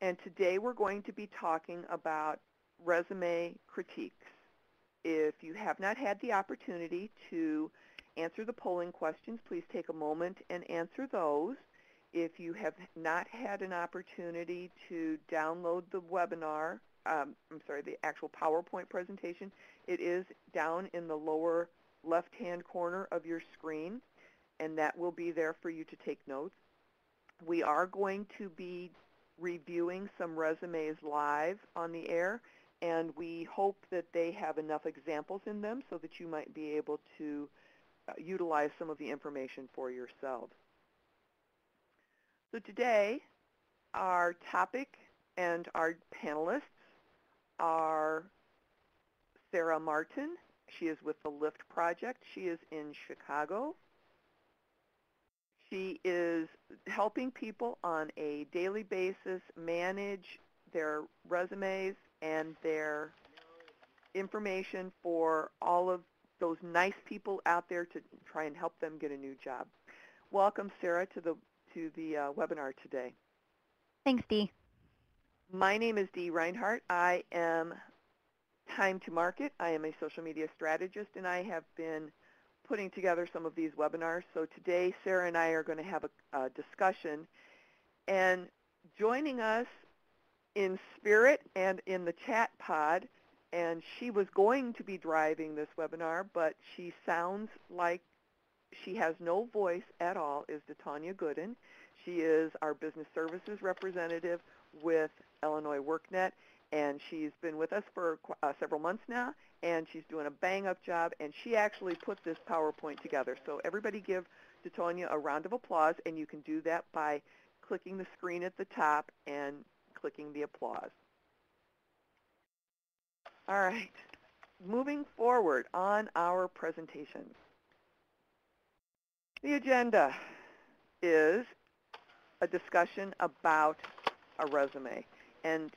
and today we're going to be talking about resume critiques. If you have not had the opportunity to answer the polling questions, please take a moment and answer those. If you have not had an opportunity to download the webinar, the actual PowerPoint presentation, it is down in the lower left-hand corner of your screen, and that will be there for you to take notes. We are going to be reviewing some resumes live on the air, and we hope that they have enough examples in them so that you might be able to utilize some of the information for yourself. So today, our topic and our panelists are Sarah Martin. She is with the LIFT Project. She is in Chicago. She is helping people on a daily basis manage their resumes and their information for all of those nice people out there to try and help them get a new job. Welcome, Sarah, to the webinar today. Thanks, Dee. My name is Dee Reinhardt. I am Time to Market. I am a social media strategist, and I have been putting together some of these webinars. So today, Sarah and I are going to have a discussion. And joining us in spirit and in the chat pod, and she was going to be driving this webinar, but she sounds like she has no voice at all, is DeTanya Gooden. She is our business services representative with Illinois WorkNet, and she's been with us for several months now, and she's doing a bang-up job, and she actually put this PowerPoint together. So everybody give DeTanya a round of applause, and you can do that by clicking the screen at the top and clicking the applause. All right, moving forward on our presentations. The agenda is a discussion about a resume. And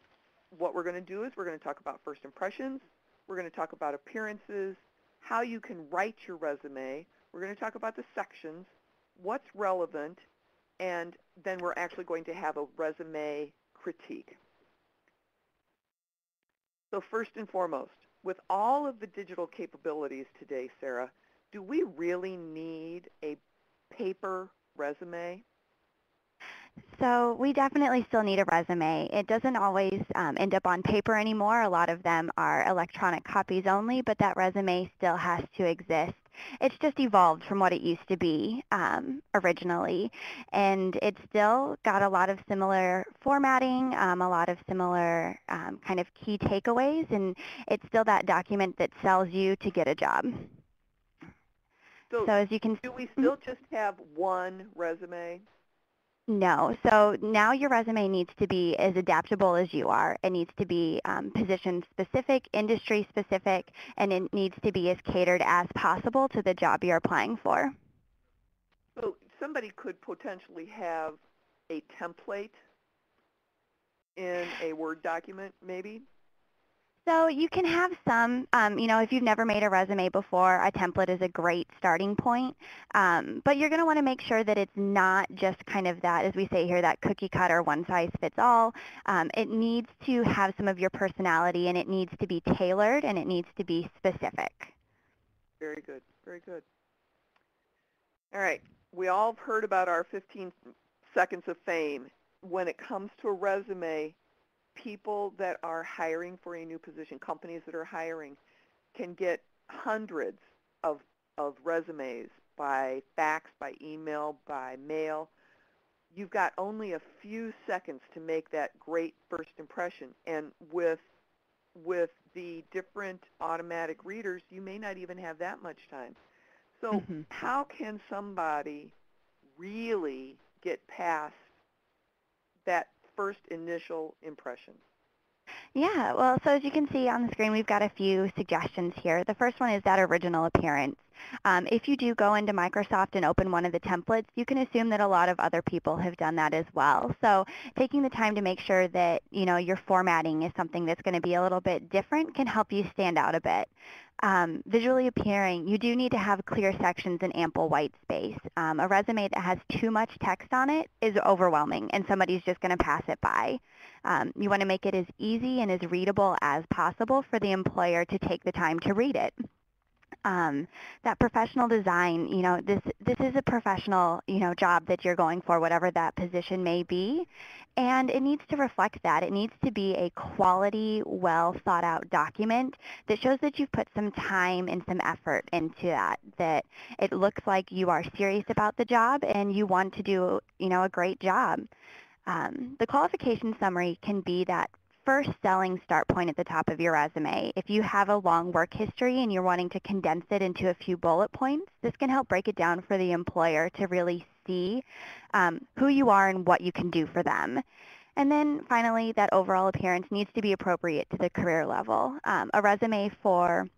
what we're going to do is we're going to talk about first impressions. We're going to talk about appearances, how you can write your resume. We're going to talk about the sections, what's relevant, and then we're actually going to have a resume critique. So first and foremost, with all of the digital capabilities today, Sarah, do we really need a paper resume? So we definitely still need a resume. It doesn't always end up on paper anymore. A lot of them are electronic copies only, but that resume still has to exist. It's just evolved from what it used to be originally, and it's still got a lot of similar formatting, a lot of similar kind of key takeaways, and it's still that document that sells you to get a job. So as you can, do we still just have one resume? No. So now your resume needs to be as adaptable as you are. It needs to be position-specific, industry-specific, and it needs to be as catered as possible to the job you're applying for. So somebody could potentially have a template in a Word document, maybe? So you can have some, if you've never made a resume before, a template is a great starting point. But you're going to want to make sure that it's not just kind of that, as we say here, that cookie cutter, one size fits all. It needs to have some of your personality, and it needs to be tailored, and it needs to be specific. Very good, very good. All right, we all have heard about our 15 seconds of fame. When it comes to a resume, people that are hiring for a new position, companies that are hiring, can get hundreds of resumes by fax, by email, by mail. You've got only a few seconds to make that great first impression. And with the different automatic readers, you may not even have that much time. So how can somebody really get past that first initial impression? Yeah, well, so as you can see on the screen, we've got a few suggestions here. The first one is that original appearance. If you do go into Microsoft and open one of the templates, you can assume that a lot of other people have done that as well. So taking the time to make sure that, your formatting is something that's going to be a little bit different can help you stand out a bit. Visually appearing, you do need to have clear sections and ample white space. A resume that has too much text on it is overwhelming, and somebody's just going to pass it by. You want to make it as easy and as readable as possible for the employer to take the time to read it. That professional design, this is a professional, job that you're going for, whatever that position may be, and it needs to reflect that. It needs to be a quality, well thought out document that shows that you've put some time and some effort into that it looks like you are serious about the job and you want to do, a great job. The qualification summary can be that first selling start point at the top of your resume. If you have a long work history and you're wanting to condense it into a few bullet points, this can help break it down for the employer to really see who you are and what you can do for them. And then finally, that overall appearance needs to be appropriate to the career level. A resume for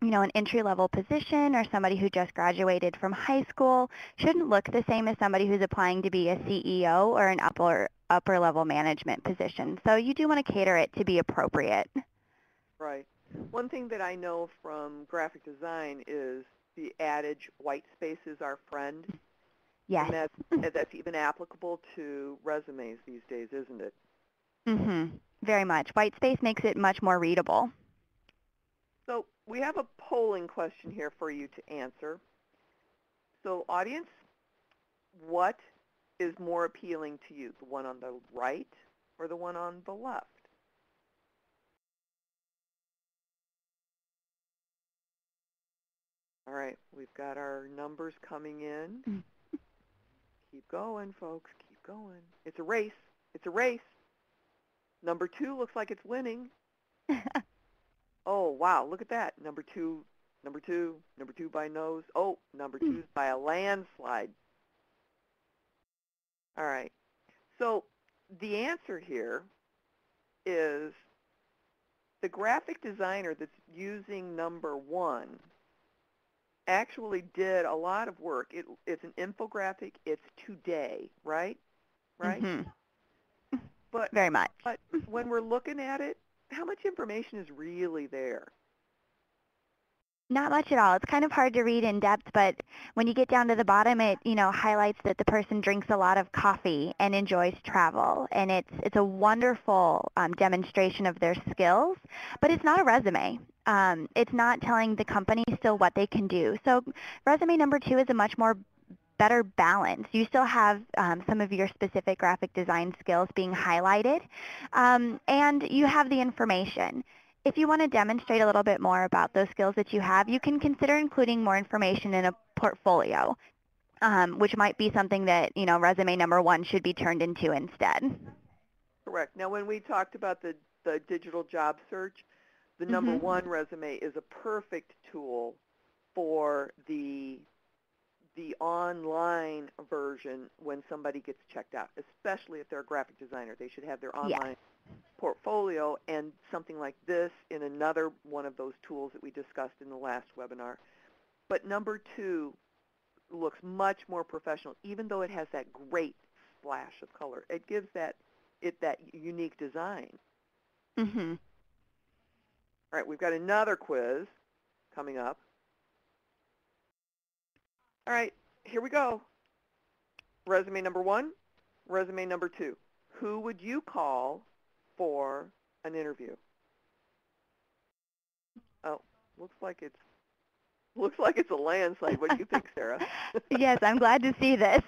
an entry-level position or somebody who just graduated from high school shouldn't look the same as somebody who's applying to be a CEO or an upper level management position. So you do want to cater it to be appropriate. Right. One thing that I know from graphic design is the adage, white space is our friend. Yes. And that's even applicable to resumes these days, isn't it? Mm-hmm. Very much. White space makes it much more readable. So we have a polling question here for you to answer. So audience, what is more appealing to you, the one on the right or the one on the left? All right, we've got our numbers coming in. Keep going, folks, keep going. It's a race. It's a race. Number 2 looks like it's winning. Oh, wow, look at that. Number two by nose. Oh, number 2's by a landslide. All right. So the answer here is the graphic designer that's using number 1 actually did a lot of work. It's an infographic. It's today, right? Right? Mm-hmm. But very much. But when we're looking at it, how much information is really there? Not much at all. It's kind of hard to read in depth, but when you get down to the bottom, it highlights that the person drinks a lot of coffee and enjoys travel, and it's a wonderful demonstration of their skills. But it's not a resume. It's not telling the company still what they can do. So resume number 2 is a much more better balance. You still have some of your specific graphic design skills being highlighted, and you have the information. If you want to demonstrate a little bit more about those skills that you have, you can consider including more information in a portfolio, which might be something that, resume number 1 should be turned into instead. Correct. Now, when we talked about the digital job search, the number 1 resume is a perfect tool for the online version when somebody gets checked out, especially if they're a graphic designer. They should have their online portfolio and something like this in another one of those tools that we discussed in the last webinar. But number 2 looks much more professional, even though it has that great splash of color. It gives that unique design. Mm-hmm. All right, we've got another quiz coming up. All right, here we go. Resume number 1, resume number 2. Who would you call for an interview? Oh, looks like it's a landslide. What do you think, Sarah? Yes, I'm glad to see this.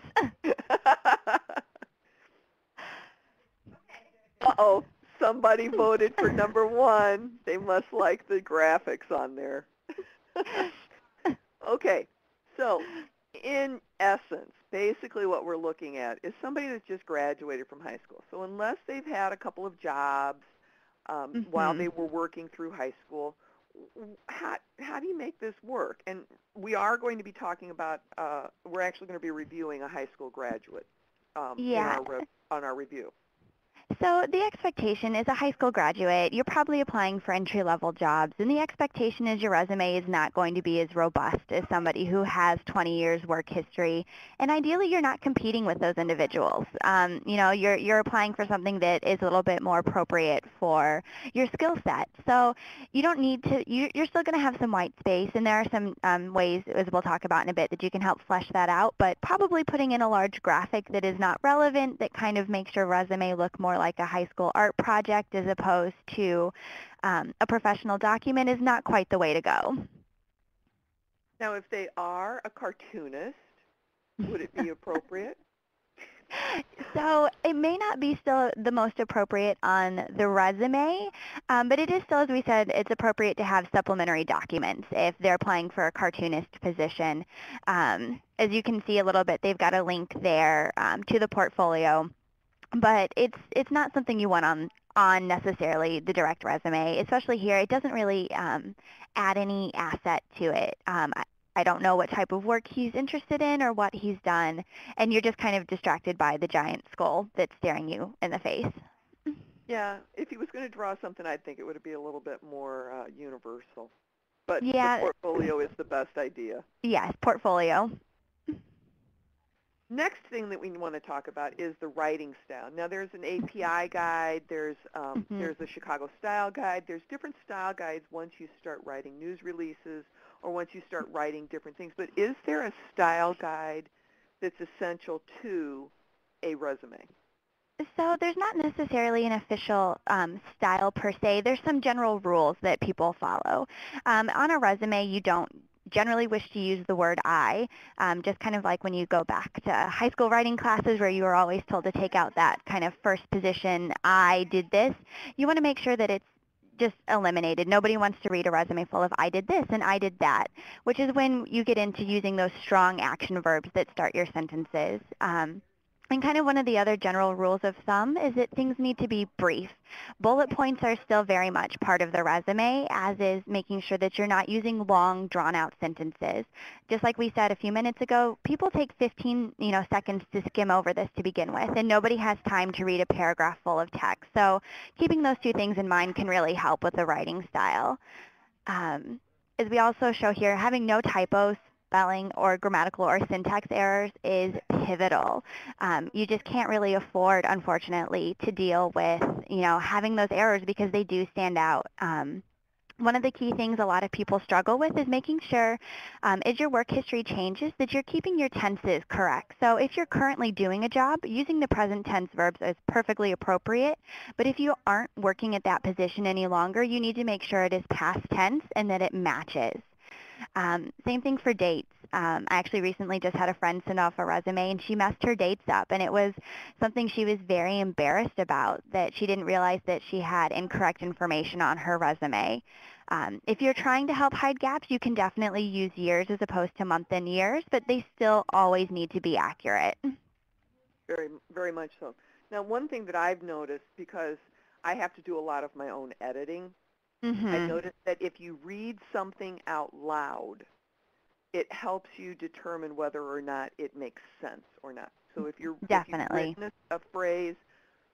Uh-oh, somebody voted for number 1. They must like the graphics on there. Okay, so in essence, basically what we're looking at is somebody that's just graduated from high school. So unless they've had a couple of jobs while they were working through high school, how do you make this work? And we are going to be talking about, we're actually going to be reviewing a high school graduate on our review. So the expectation is a high school graduate. You're probably applying for entry-level jobs, and the expectation is your resume is not going to be as robust as somebody who has 20 years work history. And ideally, you're not competing with those individuals. You're applying for something that is a little bit more appropriate for your skill set. So you don't need to. You're still going to have some white space, and there are some ways, as we'll talk about in a bit, that you can help flesh that out. But probably putting in a large graphic that is not relevant, that kind of makes your resume look more like a high school art project as opposed to a professional document is not quite the way to go. Now, if they are a cartoonist, would it be appropriate? So it may not be still the most appropriate on the resume, but it is still, as we said, it's appropriate to have supplementary documents if they're applying for a cartoonist position. As you can see a little bit, they've got a link there to the portfolio, but it's not something you want on necessarily the direct resume, especially here. It doesn't really add any asset to it. I don't know what type of work he's interested in or what he's done, and you're just kind of distracted by the giant skull that's staring you in the face. Yeah, if he was going to draw something, I'd think it would be a little bit more universal. But the Yeah, portfolio is the best idea. yes, portfolio. Next thing that we want to talk about is the writing style. Now, there's an API guide. There's a Chicago style guide. There's different style guides once you start writing news releases or once you start writing different things. But is there a style guide that's essential to a resume? So there's not necessarily an official style per se. There's some general rules that people follow. On a resume, you don't generally wish to use the word I, just kind of like when you go back to high school writing classes where you were always told to take out that kind of first position, I did this. You want to make sure that it's just eliminated. Nobody wants to read a resume full of I did this and I did that, which is when you get into using those strong action verbs that start your sentences. And kind of one of the other general rules of thumb is that things need to be brief. Bullet points are still very much part of the resume, as is making sure that you're not using long, drawn-out sentences. Just like we said a few minutes ago, people take 15 seconds to skim over this to begin with, and nobody has time to read a paragraph full of text. So keeping those two things in mind can really help with the writing style. As we also show here, having no typos, spelling, or grammatical or syntax errors is pivotal. You just can't really afford, unfortunately, to deal with, having those errors because they do stand out. One of the key things a lot of people struggle with is making sure as your work history changes that you're keeping your tenses correct. So if you're currently doing a job, using the present tense verbs is perfectly appropriate. But if you aren't working at that position any longer, you need to make sure it is past tense and that it matches. Same thing for dates. I actually recently just had a friend send off a resume and she messed her dates up, and it was something she was very embarrassed about, that she didn't realize that she had incorrect information on her resume. If you're trying to help hide gaps, you can definitely use years as opposed to month and years, but they still always need to be accurate. Very, very much so. Now, one thing that I've noticed, because I have to do a lot of my own editing, I've noticed that if you read something out loud, it helps you determine whether or not it makes sense or not. So if you've Definitely. written a phrase,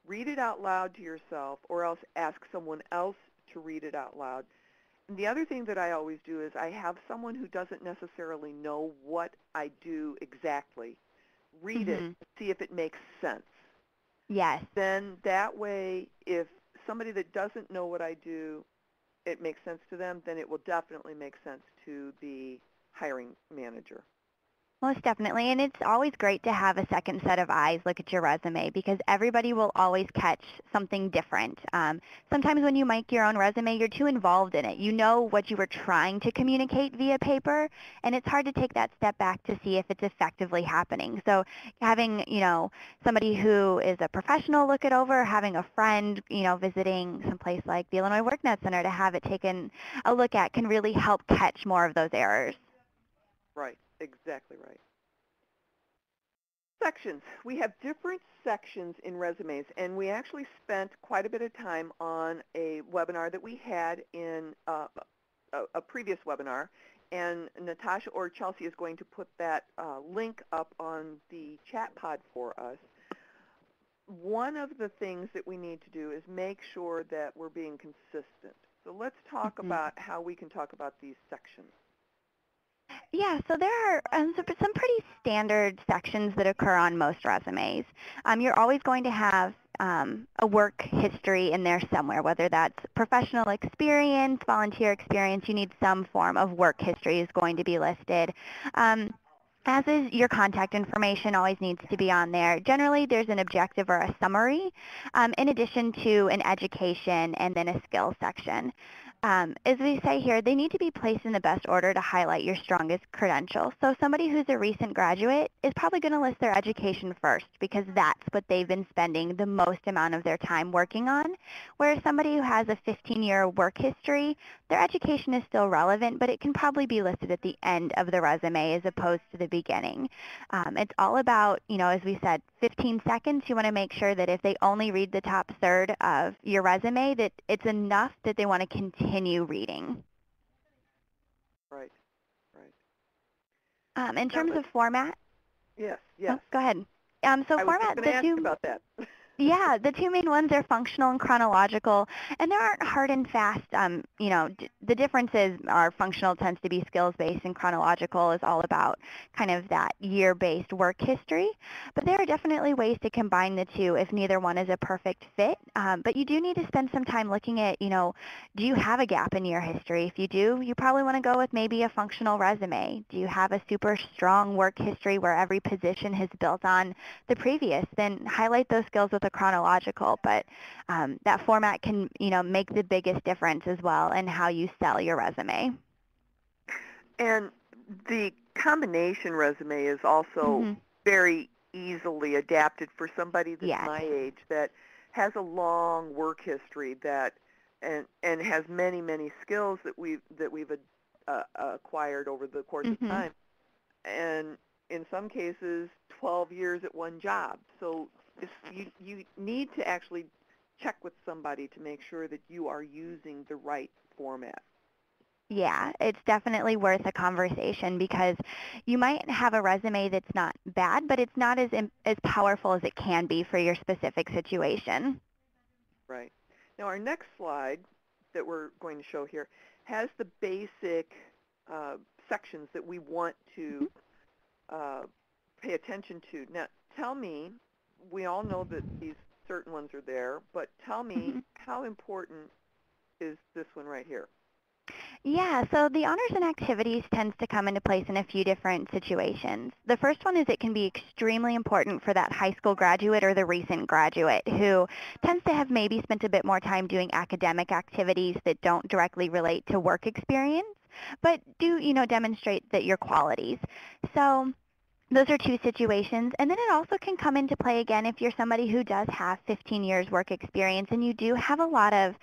read it out loud to yourself, or else ask someone else to read it out loud. And the other thing that I always do is I have someone who doesn't necessarily know what I do exactly read it and see if it makes sense. Yes. Then that way, if somebody that doesn't know what I do, it makes sense to them, then it will definitely make sense to the hiring manager. Most definitely, and it's always great to have a second set of eyes look at your resume because everybody will always catch something different. Sometimes when you make your own resume, you're too involved in it. You know what you were trying to communicate via paper, and it's hard to take that step back to see if it's effectively happening. So having, somebody who is a professional look it over, having a friend, visiting someplace like the Illinois WorkNet Center to have it taken a look at can really help catch more of those errors. Right, exactly right. Sections. We have different sections in resumes, and we actually spent quite a bit of time on a webinar that we had in a previous webinar, and Natasha or Chelsea is going to put that link up on the chat pod for us. one of the things that we need to do is make sure that we're being consistent. So let's talk Mhm. about how we can talk about these sections. Yeah, so there are some pretty standard sections that occur on most resumes. You're always going to have a work history in there somewhere, whether that's professional experience, volunteer experience, you need some form of work history is going to be listed. Um, as is your contact information always needs to be on there. Generally, there's an objective or a summary in addition to an education and then a skills section. As we say here, they need to be placed in the best order to highlight your strongest credentials. So somebody who's a recent graduate is probably going to list their education first because that's what they've been spending the most amount of their time working on. Whereas somebody who has a 15-year work history, their education is still relevant, but it can probably be listed at the end of the resume as opposed to the beginning. It's all about, as we said, 15 seconds. You want to make sure that if they only read the top third of your resume, that it's enough that they want to continue reading. Right, right. In Now, terms of format, yes, oh, yes. go ahead. So I was just format, going to the ask two about that. Yeah, the two main ones are functional and chronological, and there aren't hard and fast, the differences are functional tends to be skills-based and chronological is all about kind of that year-based work history, but there are definitely ways to combine the two if neither one is a perfect fit, but you do need to spend some time looking at, do you have a gap in your history? If you do, you probably want to go with maybe a functional resume. Do you have a super strong work history where every position has built on the previous, then highlight those skills with a chronological. But that format can, make the biggest difference as well in how you sell your resume. And the combination resume is also Mm-hmm. very easily adapted for somebody that's Yes. my age that has a long work history and has many skills that we've acquired over the course of Mm-hmm. time, and in some cases 12 years at one job. So you need to actually check with somebody to make sure that you are using the right format. Yeah, it's definitely worth a conversation because you might have a resume that's not bad, but it's not as powerful as it can be for your specific situation. Right. Now our next slide that we're going to show here has the basic uh, sections that we want to uh, pay attention to. Now tell me, we all know that these certain ones are there, but tell me Mm-hmm. how important is this one right here? Yeah, so the honors and activities tends to come into place in a few different situations. The first one is it can be extremely important for that high school graduate or the recent graduate who tends to have maybe spent a bit more time doing academic activities that don't directly relate to work experience, but do, demonstrate that your qualities. So those are two situations. And then it also can come into play again if you're somebody who does have 15 years work experience and you do have a lot of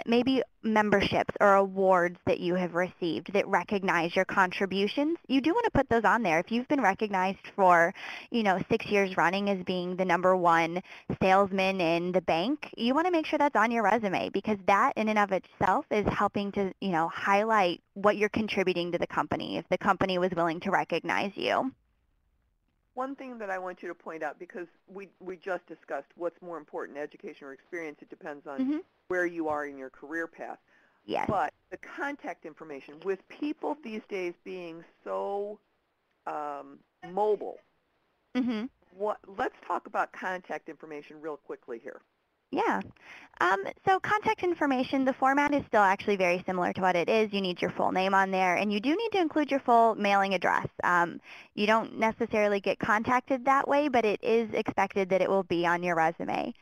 maybe memberships or awards that you have received that recognize your contributions. You do want to put those on there. If you've been recognized for, 6 years running as being the #1 salesman in the bank, you want to make sure that's on your resume because that in and of itself is helping to, highlight what you're contributing to the company if the company was willing to recognize you. One thing that I want you to point out, because we just discussed what's more important, education or experience, it depends on Mm-hmm. where you are in your career path. Yes. But the contact information, with people these days being so mobile, Mm-hmm. let's talk about contact information real quickly here. Yeah. So contact information, the format is still actually very similar to what it is. You need your full name on there, and you do need to include your full mailing address. You don't necessarily get contacted that way, but it is expected that it will be on your resume.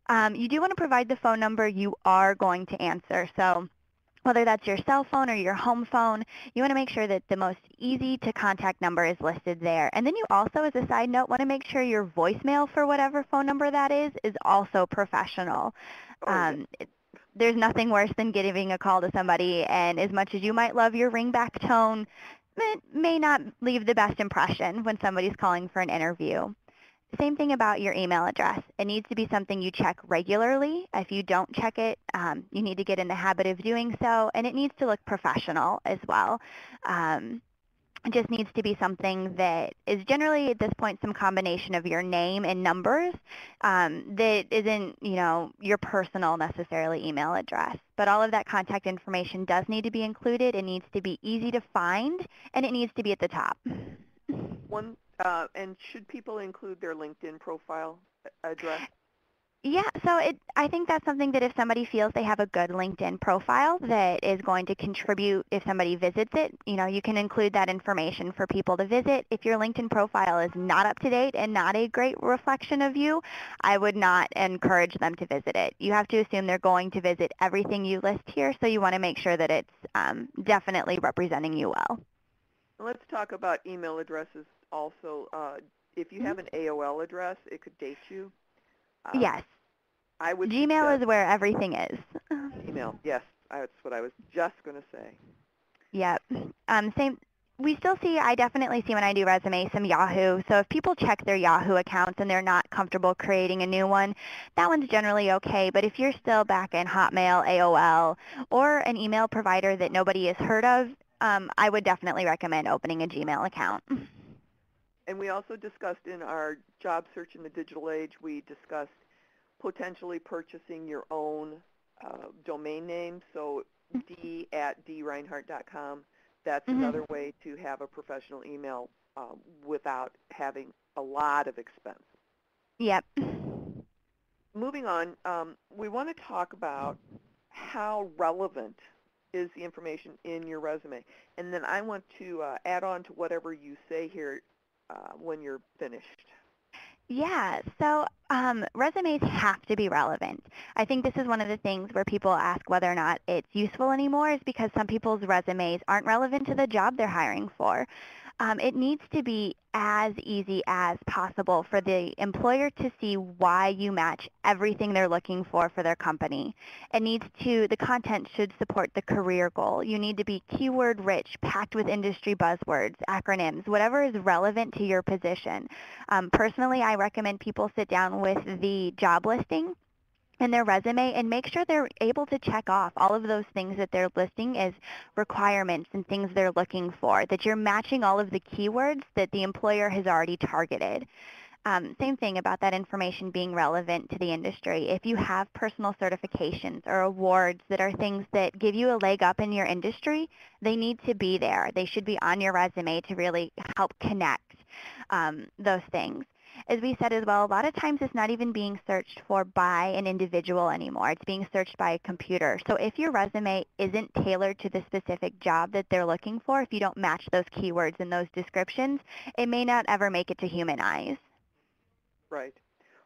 You do want to provide the phone number you are going to answer. So whether that's your cell phone or your home phone, you want to make sure that the most easy to contact number is listed there. And then you also, as a side note, want to make sure your voicemail for whatever phone number that is also professional. Oh, yeah. Um, it- there's nothing worse than giving a call to somebody, and as much as you might love your ringback tone, it may not leave the best impression when somebody's calling for an interview. Same thing about your email address. It needs to be something you check regularly. If you don't check it, you need to get in the habit of doing so, and it needs to look professional as well. Um, It just needs to be something that is generally at this point some combination of your name and numbers, that isn't, your personal necessarily email address. But all of that contact information does need to be included. It needs to be easy to find, and it needs to be at the top. And should people include their LinkedIn profile address? Yeah, so I think that's something that if somebody feels they have a good LinkedIn profile that is going to contribute if somebody visits it, you can include that information for people to visit. If your LinkedIn profile is not up to date and not a great reflection of you, I would not encourage them to visit it. You have to assume they're going to visit everything you list here, so you want to make sure that it's definitely representing you well. Let's talk about email addresses also. If you have an AOL address, it could date you. Yes. I would Gmail suggest is where everything is. email. Yes, that's what I was just going to say. Yep. Same. I definitely see when I do resumes some Yahoo. So if people check their Yahoo accounts and they're not comfortable creating a new one, that one's generally okay. But if you're still back in Hotmail, AOL, or an email provider that nobody has heard of, I would definitely recommend opening a Gmail account. And we also discussed in our job search in the digital age, we discussed potentially purchasing your own domain name. So d@dreinhardt.com. That's another way to have a professional email without having a lot of expense. Yep. Moving on, we want to talk about how relevant is the information in your resume. And then I want to add on to whatever you say here when you're finished. Yeah, so resumes have to be relevant. I think this is one of the things where people ask whether or not it's useful anymore is because some people's resumes aren't relevant to the job they're hiring for. It needs to be as easy as possible for the employer to see why you match everything they're looking for their company. The content should support the career goal. You need to be keyword rich, packed with industry buzzwords, acronyms, whatever is relevant to your position. Personally, I recommend people sit down with the job listing in their resume and make sure they're able to check off all of those things that they're listing as requirements and things they're looking for, that you're matching all of the keywords that the employer has already targeted. Same thing about that information being relevant to the industry. If you have personal certifications or awards that are things that give you a leg up in your industry, they need to be there. They should be on your resume to really help connect those things. As we said as well, a lot of times it's not even being searched for by an individual anymore. It's being searched by a computer. So if your resume isn't tailored to the specific job that they're looking for, if you don't match those keywords and those descriptions, it may not ever make it to human eyes. Right.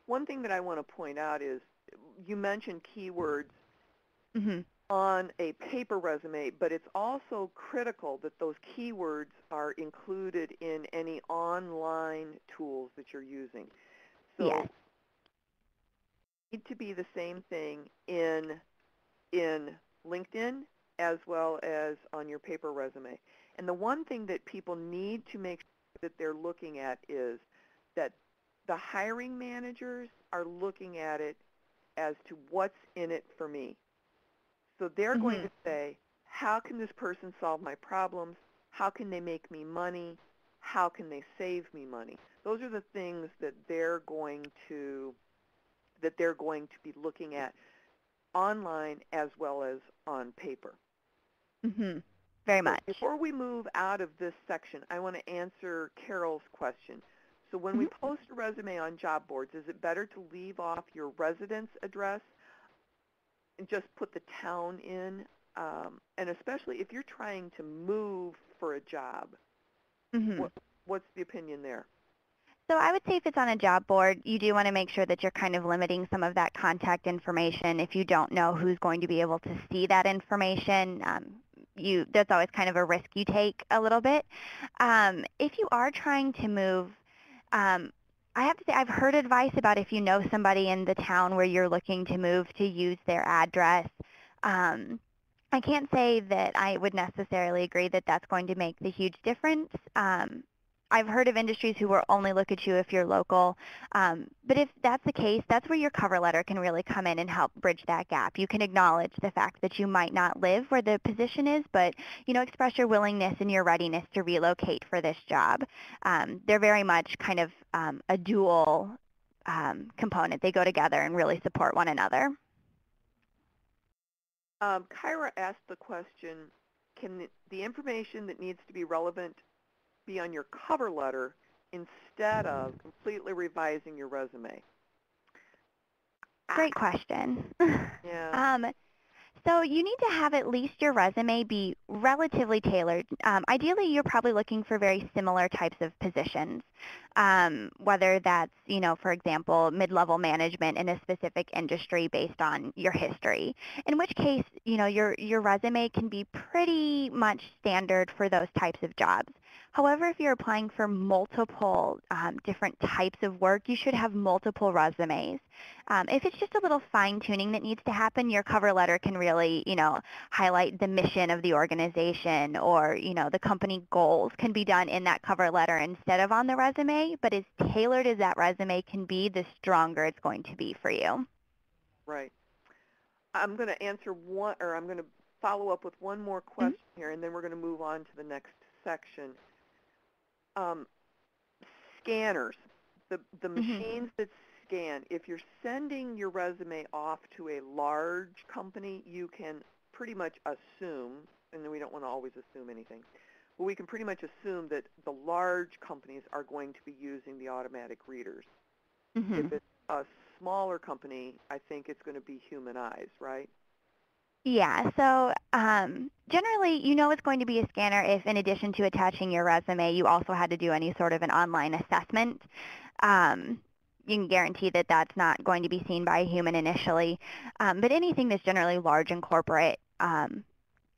One thing that I want to point out is you mentioned keywords on a paper resume, but it's also critical that those keywords are included in any online tools that you're using. So Yes. it needs to be the same thing in LinkedIn as well as on your paper resume. And the one thing that people need to make sure that they're looking at is that the hiring managers are looking at it as to what's in it for me. So they're going to say, how can this person solve my problems? How can they make me money? How can they save me money? Those are the things that they're going to be looking at online as well as on paper. Very much. So before we move out of this section, I want to answer Carol's question. So when we post a resume on job boards, is it better to leave off your residence address and just put the town in? And especially if you're trying to move for a job, what's the opinion there? So I would say if it's on a job board, you do want to make sure that you're kind of limiting some of that contact information. If you don't know who's going to be able to see that information, that's always kind of a risk you take a little bit. If you are trying to move, I have to say I've heard advice about if you know somebody in the town where you're looking to move to use their address. I can't say that I would necessarily agree that that's going to make the huge difference. I've heard of industries who will only look at you if you're local. But if that's the case, that's where your cover letter can really come in and help bridge that gap. You can acknowledge the fact that you might not live where the position is, but express your willingness and your readiness to relocate for this job. They're very much kind of a dual component. They go together and really support one another. Kyra asked the question, can the information that needs to be relevant be on your cover letter instead of completely revising your resume? Great question. Yeah. So you need to have at least your resume be relatively tailored. Ideally, you're probably looking for very similar types of positions, whether that's, for example, mid-level management in a specific industry based on your history, in which case, your resume can be pretty much standard for those types of jobs. However, if you're applying for multiple different types of work, you should have multiple resumes. If it's just a little fine-tuning that needs to happen, your cover letter can really, highlight the mission of the organization or, the company goals can be done in that cover letter instead of on the resume. But as tailored as that resume can be, the stronger it's going to be for you. Right. I'm going to answer one, or I'm going to follow up with one more question here, and then we're going to move on to the next section. Scanners, the machines that scan, if you're sending your resume off to a large company, you can pretty much assume, and we don't want to always assume anything, but we can pretty much assume that the large companies are going to be using the automatic readers. If it's a smaller company, I think it's going to be human eyes, right? Yeah, so generally, it's going to be a scanner if, in addition to attaching your resume, you also had to do any sort of an online assessment. You can guarantee that that's not going to be seen by a human initially. But anything that's generally large and corporate,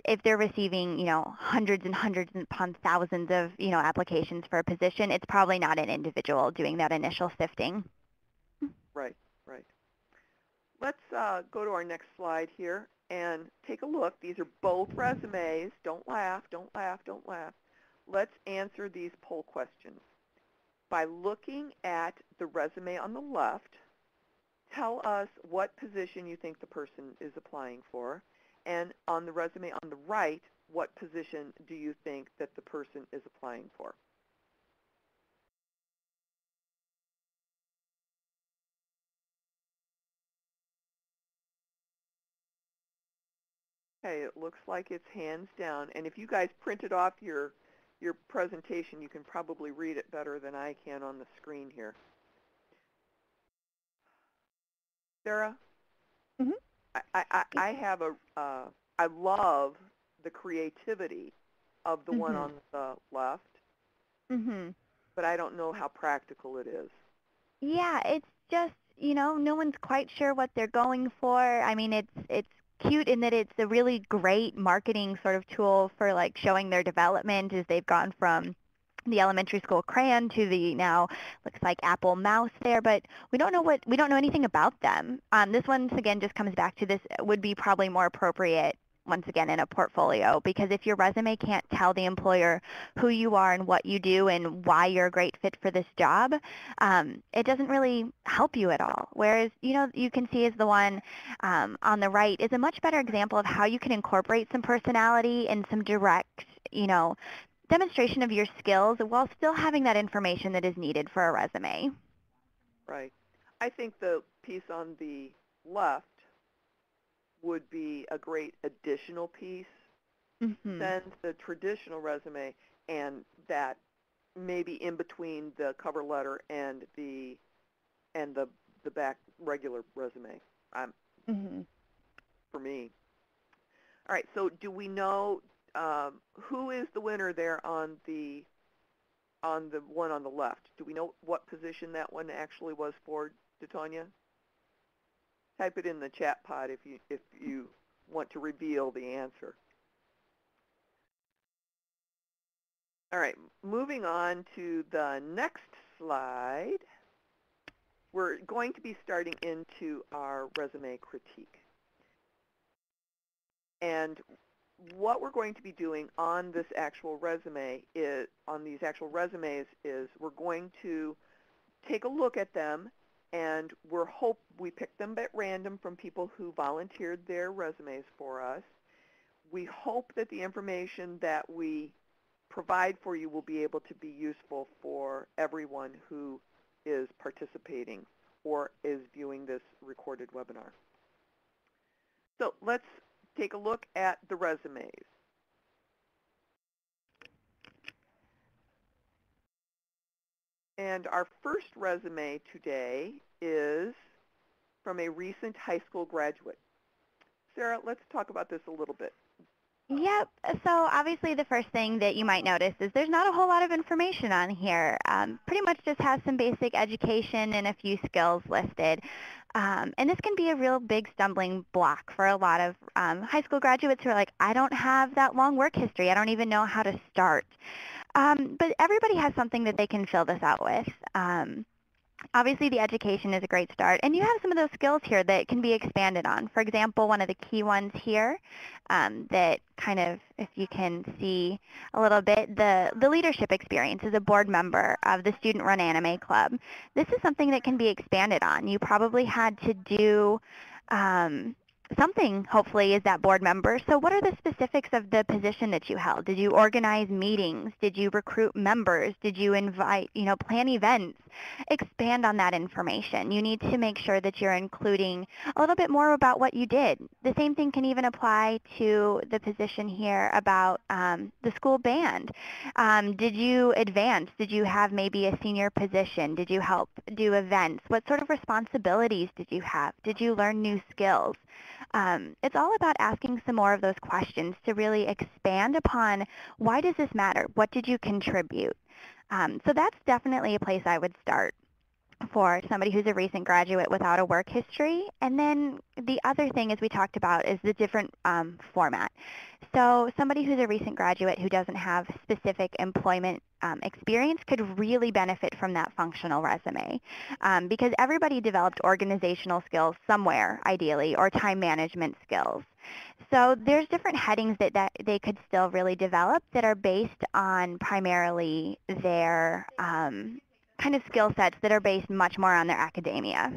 if they're receiving, hundreds and hundreds upon thousands of, applications for a position, it's probably not an individual doing that initial sifting. Right, right. Let's go to our next slide here and take a look. These are both resumes. Don't laugh, don't laugh, don't laugh. Let's answer these poll questions. By looking at the resume on the left, tell us what position you think the person is applying for. And on the resume on the right, what position do you think that the person is applying for? Okay, it looks like it's hands down. And if you guys printed off your presentation, you can probably read it better than I can on the screen here. Sarah? I have I love the creativity of the one on the left, but I don't know how practical it is. Yeah, it's just, no one's quite sure what they're going for. I mean, it's cute in that it's a really great marketing sort of tool for like showing their development as they've gone from the elementary school crayon to the now looks like Apple mouse there, but we don't know anything about them. This once again just comes back to this would be probably more appropriate once again in a portfolio, because if your resume can't tell the employer who you are and what you do and why you're a great fit for this job, it doesn't really help you at all. Whereas, you can see as the one on the right is a much better example of how you can incorporate some personality and some direct, demonstration of your skills while still having that information that is needed for a resume. Right. I think the piece on the left would be a great additional piece than the traditional resume, and that maybe in between the cover letter and the back regular resume. For me. All right. So do we know who is the winner there on the one on the left? Do we know what position that one actually was for, DeTonya? Type it in the chat pod if you want to reveal the answer. All right, moving on to the next slide. We're going to be starting into our resume critique. And what we're going to be doing on this actual resume is, on these actual resumes, is we're going to take a look at them, and we pick them at random from people who volunteered their resumes for us. We hope that the information that we provide for you will be able to be useful for everyone who is participating or is viewing this recorded webinar. So let's take a look at the resumes. And our first resume today is from a recent high school graduate. Sarah, let's talk about this a little bit. Yep. So obviously the first thing that you might notice is there's not a whole lot of information on here. Pretty much just has some basic education and a few skills listed. And this can be a real big stumbling block for a lot of high school graduates who are like, I don't have that long work history. I don't even know how to start. But everybody has something that they can fill this out with. Obviously, the education is a great start, and you have some of those skills here that can be expanded on. For example, one of the key ones here that kind of, if you can see a little bit, the leadership experience as a board member of the student-run anime club. This is something that can be expanded on. You probably had to do something, hopefully, as that board member. So what are the specifics of the position that you held? Did you organize meetings? Did you recruit members? Did you invite, plan events? Expand on that information. You need to make sure that you're including a little bit more about what you did. The same thing can even apply to the position here about the school band. Did you advance? Did you have maybe a senior position? Did you help do events? What sort of responsibilities did you have? Did you learn new skills? It's all about asking some more of those questions to really expand upon why does this matter? What did you contribute? So that's definitely a place I would start for somebody who's a recent graduate without a work history. And then the other thing, as we talked about, is the different format. So somebody who's a recent graduate who doesn't have specific employment experience could really benefit from that functional resume because everybody developed organizational skills somewhere, ideally, or time management skills. So there's different headings that they could still really develop that are based on primarily their kind of skill sets that are based much more on their academia.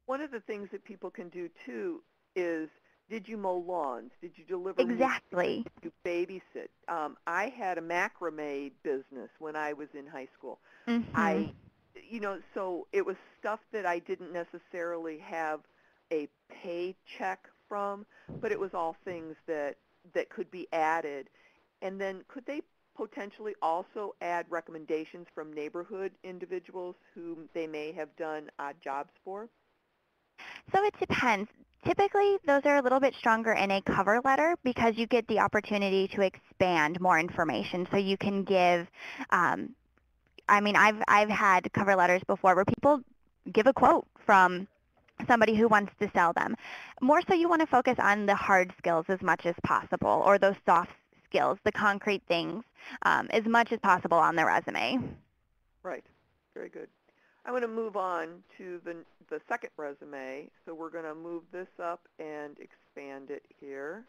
One of the things that people can do, too, is did you mow lawns? Did you deliver Exactly. meat? Did you babysit? I had a macrame business when I was in high school. Mm-hmm. So it was stuff that I didn't necessarily have a paycheck from, but it was all things that could be added. And then could they potentially also add recommendations from neighborhood individuals whom they may have done odd jobs for? So it depends. Typically, those are a little bit stronger in a cover letter because you get the opportunity to expand more information. So you can give, I've had cover letters before where people give a quote from somebody who wants to sell them. More so you want to focus on the hard skills as much as possible, or those soft skills, the concrete things, as much as possible on the resume. Right. Very good. I'm going to move on to the second resume. So we're going to move this up and expand it here.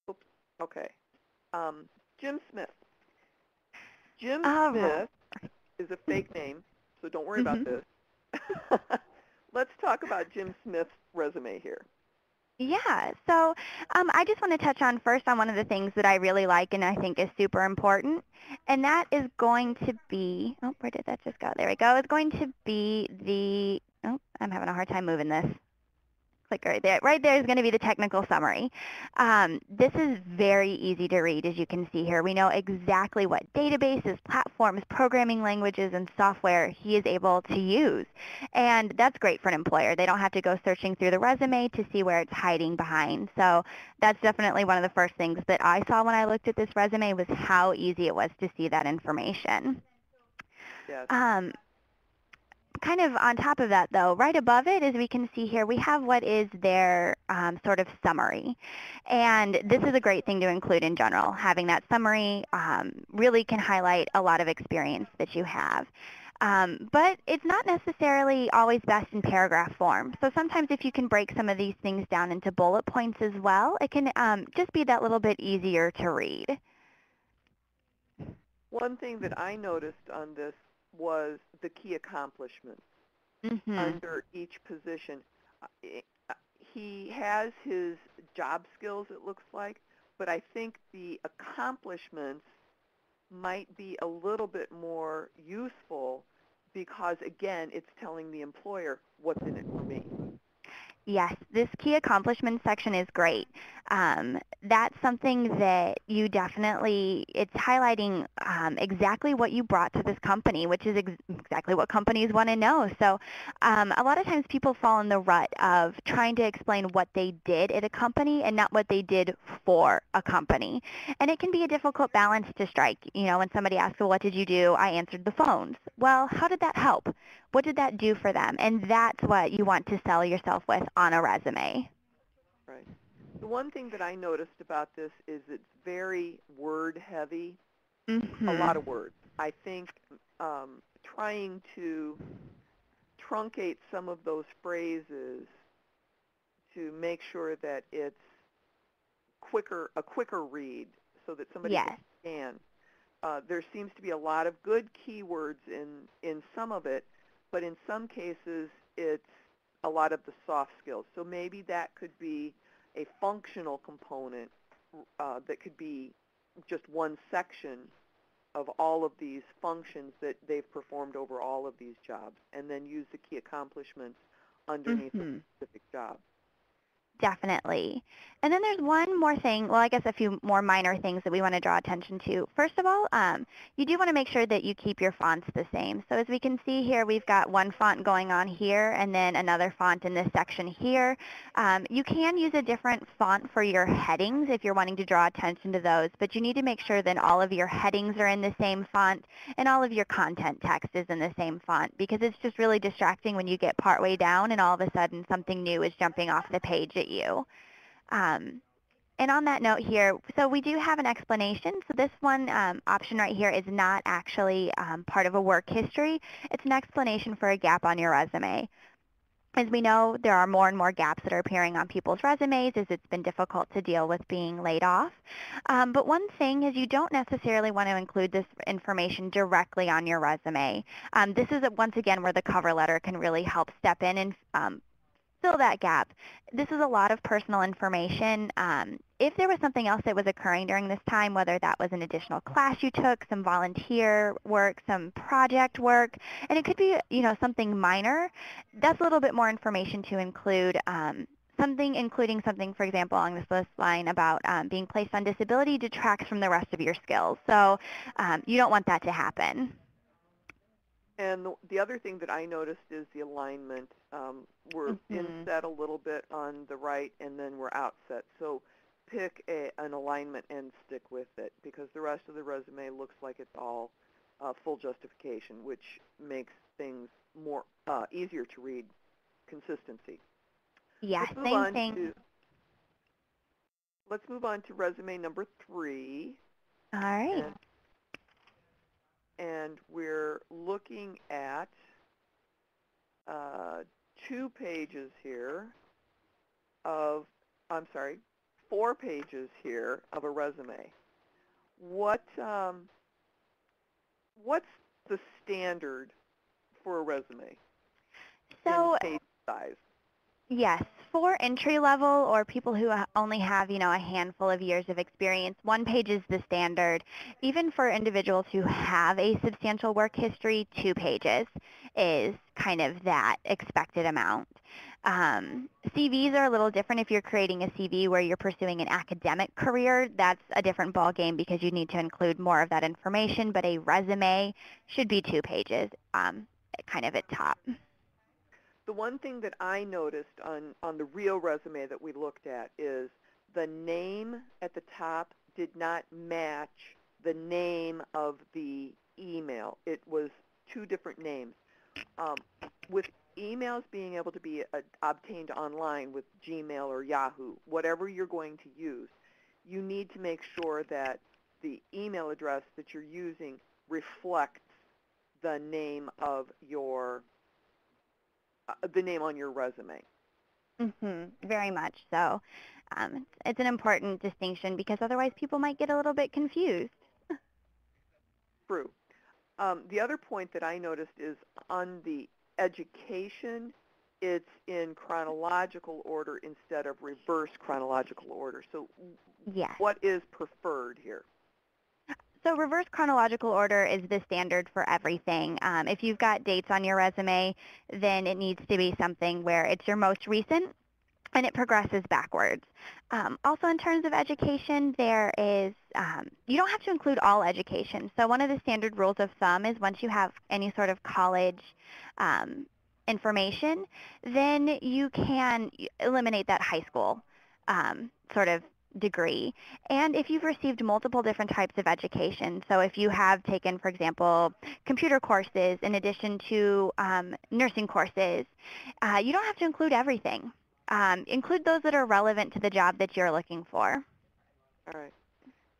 Oops. Okay. Jim Smith. Jim Smith is a fake name, so don't worry about this. Let's talk about Jim Smith's resume here. Yeah, so I just want to touch on first on one of the things that I really like and I think is super important, and that is going to be, oh, where did that just go? There we go. It's going to be I'm having a hard time moving this. Click right there. Right there is going to be the technical summary. This is very easy to read, as you can see here. We know exactly what databases, platforms, programming languages, and software he is able to use. And that's great for an employer. They don't have to go searching through the resume to see where it's hiding behind. So that's definitely one of the first things that I saw when I looked at this resume was how easy it was to see that information. Yes. Kind of on top of that, though, right above it, as we can see here, we have what is their sort of summary. And this is a great thing to include in general. Having that summary really can highlight a lot of experience that you have. But it's not necessarily always best in paragraph form. So sometimes if you can break some of these things down into bullet points as well, it can just be that little bit easier to read. One thing that I noticed on this was the key accomplishments Mm-hmm. under each position. Uh, i- uh, He has his job skills, it looks like, but I think the accomplishments might be a little bit more useful because, again, it's telling the employer what's in it for me. Yes, this key accomplishments section is great. That's something that you definitely, it's highlighting exactly what you brought to this company, which is exactly what companies want to know. So a lot of times people fall in the rut of trying to explain what they did at a company and not what they did for a company. And it can be a difficult balance to strike. You know, when somebody asks, well, what did you do? I answered the phones. Well, how did that help? What did that do for them? And that's what you want to sell yourself with on a resume. Right. The one thing that I noticed about this is it's very word heavy, a lot of Mhm. words. I think trying to truncate some of those phrases to make sure that it's a quicker read so that somebody can Yes. scan. There seems to be a lot of good keywords in some of it, but in some cases it's a lot of the soft skills. So maybe that could be a functional component that could be just one section of all of these functions that they've performed over all of these jobs, and then use the key accomplishments underneath the Mhm. specific job. Definitely. And then there's one more thing, well, I guess a few more minor things that we want to draw attention to. First of all, you do want to make sure that you keep your fonts the same. So as we can see here, we've got one font going on here and then another font in this section here. You can use a different font for your headings if you're wanting to draw attention to those, but you need to make sure that all of your headings are in the same font and all of your content text is in the same font, because it's just really distracting when you get partway down and all of a sudden something new is jumping off the page at you. Um, and on that note here, so we do have an explanation. So this one option right here is not actually part of a work history. It's an explanation for a gap on your resume. As we know, there are more and more gaps that are appearing on people's resumes as it's been difficult to deal with being laid off. But one thing is you don't necessarily want to include this information directly on your resume. This is, once again, where the cover letter can really help step in and fill that gap. This is a lot of personal information. If there was something else that was occurring during this time, whether that was an additional class you took, some volunteer work, some project work, and it could be, you know, something minor, that's a little bit more information to include. Including something, for example, along this list line about being placed on disability detracts from the rest of your skills. So you don't want that to happen. And the other thing that I noticed is the alignment. We're Mhm. inset a little bit on the right, and then we're outset. So pick an alignment and stick with it, because the rest of the resume looks like it's all full justification, which makes things more easier to read. Consistency. Yeah, Let's move same on thing. to let's move on to resume number 3, All right. and we're looking at uh, 2 pages here of, I'm sorry, 4 pages here of a resume. What what's the standard for a resume in So page size? yes, for entry level or people who only have, you know, a handful of years of experience, one page is the standard. Even for individuals who have a substantial work history, 2 pages is kind of that expected amount. CVs are a little different. If you're creating a CV where you're pursuing an academic career, that's a different ballgame because you need to include more of that information, but a resume should be 2 pages, kind of at top. The one thing that I noticed on the real resume that we looked at is the name at the top did not match the name of the email. It was 2 different names. Um, with emails being able to be obtained online with Gmail or Yahoo, whatever you're going to use, you need to make sure that the email address that you're using reflects the name of your the name on your resume. Very much so. It's an important distinction because otherwise people might get a little bit confused. True. The other point that I noticed is on the education, it's in chronological order instead of reverse chronological order. So Yes. what is preferred here? So reverse chronological order is the standard for everything. If you've got dates on your resume, then it needs to be something where it's your most recent and it progresses backwards. Also in terms of education, there is, you don't have to include all education. So one of the standard rules of thumb is once you have any sort of college information, then you can eliminate that high school sort of degree. And if you've received multiple different types of education, so if you have taken, for example, computer courses in addition to nursing courses, you don't have to include everything. Include those that are relevant to the job that you're looking for. All right.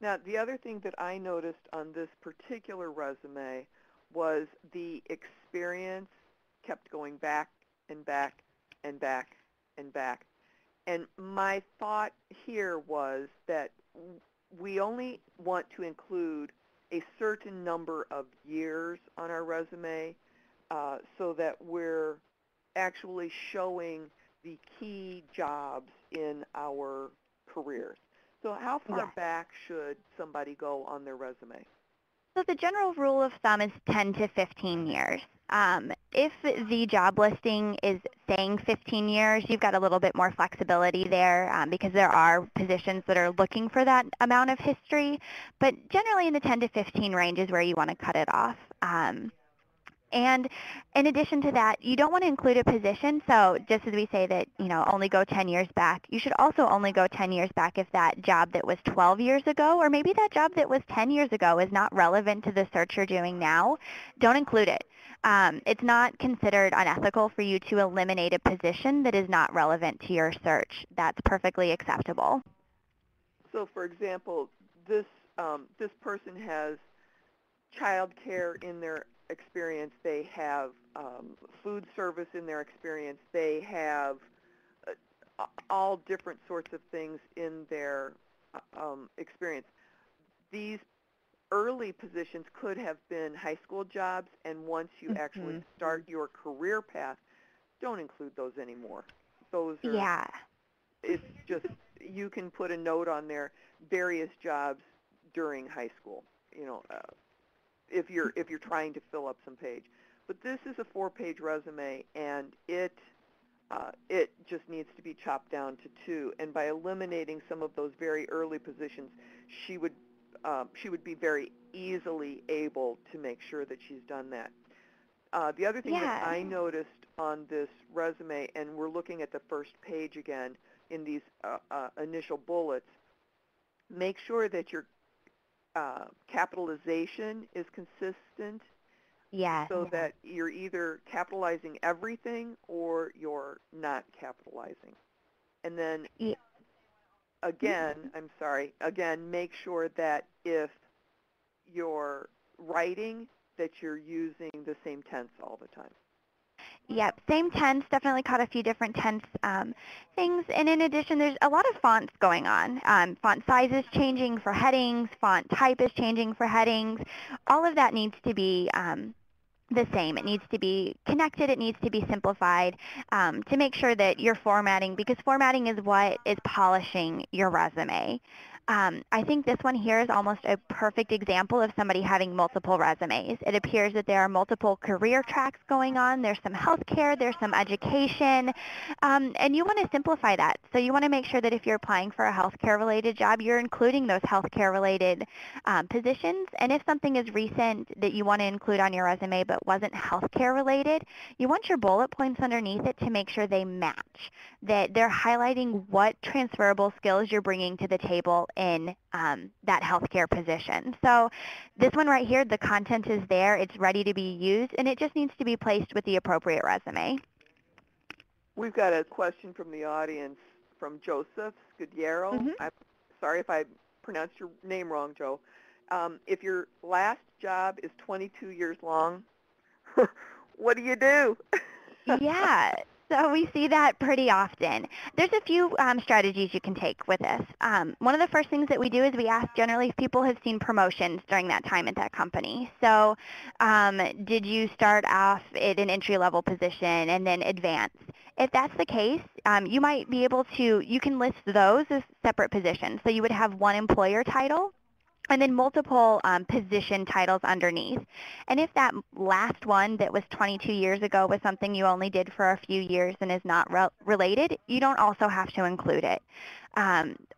Now, the other thing that I noticed on this particular resume was the experience kept going back and back and back and back. And my thought here was that we only want to include a certain number of years on our resume so that we're actually showing the key jobs in our careers. So how far back should somebody go on their resume? So the general rule of thumb is 10 to 15 years. If the job listing is saying 15 years, you've got a little bit more flexibility there because there are positions that are looking for that amount of history. But generally in the 10 to 15 range is where you want to cut it off. And in addition to that, you don't want to include a position. So just as we say that, only go 10 years back, you should also only go 10 years back if that job that was 12 years ago, or maybe that job that was 10 years ago is not relevant to the search you're doing now. Don't include it. It's not considered unethical for you to eliminate a position that is not relevant to your search. That's perfectly acceptable. So for example, this person has child care in their experience, they have food service in their experience, they have all different sorts of things in their experience. These early positions could have been high school jobs, and once you actually start your career path, don't include those anymore. Those are, it's just, you can put a note on there, various jobs during high school, if you're trying to fill up some page. But this is a 4-page resume, and it just needs to be chopped down to 2. And by eliminating some of those very early positions, she would be very easily able to make sure that she's done that. The other thing that I noticed on this resume, and we're looking at the first page again in these initial bullets, make sure that your capitalization is consistent, so that you're either capitalizing everything or you're not capitalizing. And then again, make sure that if you're writing, that you're using the same tense all the time. Yep, same tense, definitely caught a few different tense things. And in addition, there's a lot of fonts going on. Font size is changing for headings, font type is changing for headings. All of that needs to be the same. It needs to be connected. It needs to be simplified to make sure that you're formatting, because formatting is what is polishing your resume. I think this one here is almost a perfect example of somebody having multiple resumes. It appears that there are multiple career tracks going on. There's some healthcare, there's some education, and you want to simplify that. So you want to make sure that if you're applying for a healthcare-related job, you're including those healthcare-related positions. And if something is recent that you want to include on your resume but wasn't healthcare-related, you want your bullet points underneath it to make sure they match, that they're highlighting what transferable skills you're bringing to the table in that healthcare position. So this one right here, the content is there, it's ready to be used, and it just needs to be placed with the appropriate resume. We've got a question from the audience from Joseph Scudiero. I'm sorry if I pronounced your name wrong, Joe. If your last job is 22 years long, What do you do? Yeah, so we see that pretty often. There's a few strategies you can take with this. One of the first things that we do is we ask generally if people have seen promotions during that time at that company. So did you start off at an entry-level position and then advance? If that's the case, you might be able to, you can list those as separate positions. So you would have one employer title and then multiple position titles underneath. And if that last one that was 22 years ago was something you only did for a few years and is not related, you don't also have to include it.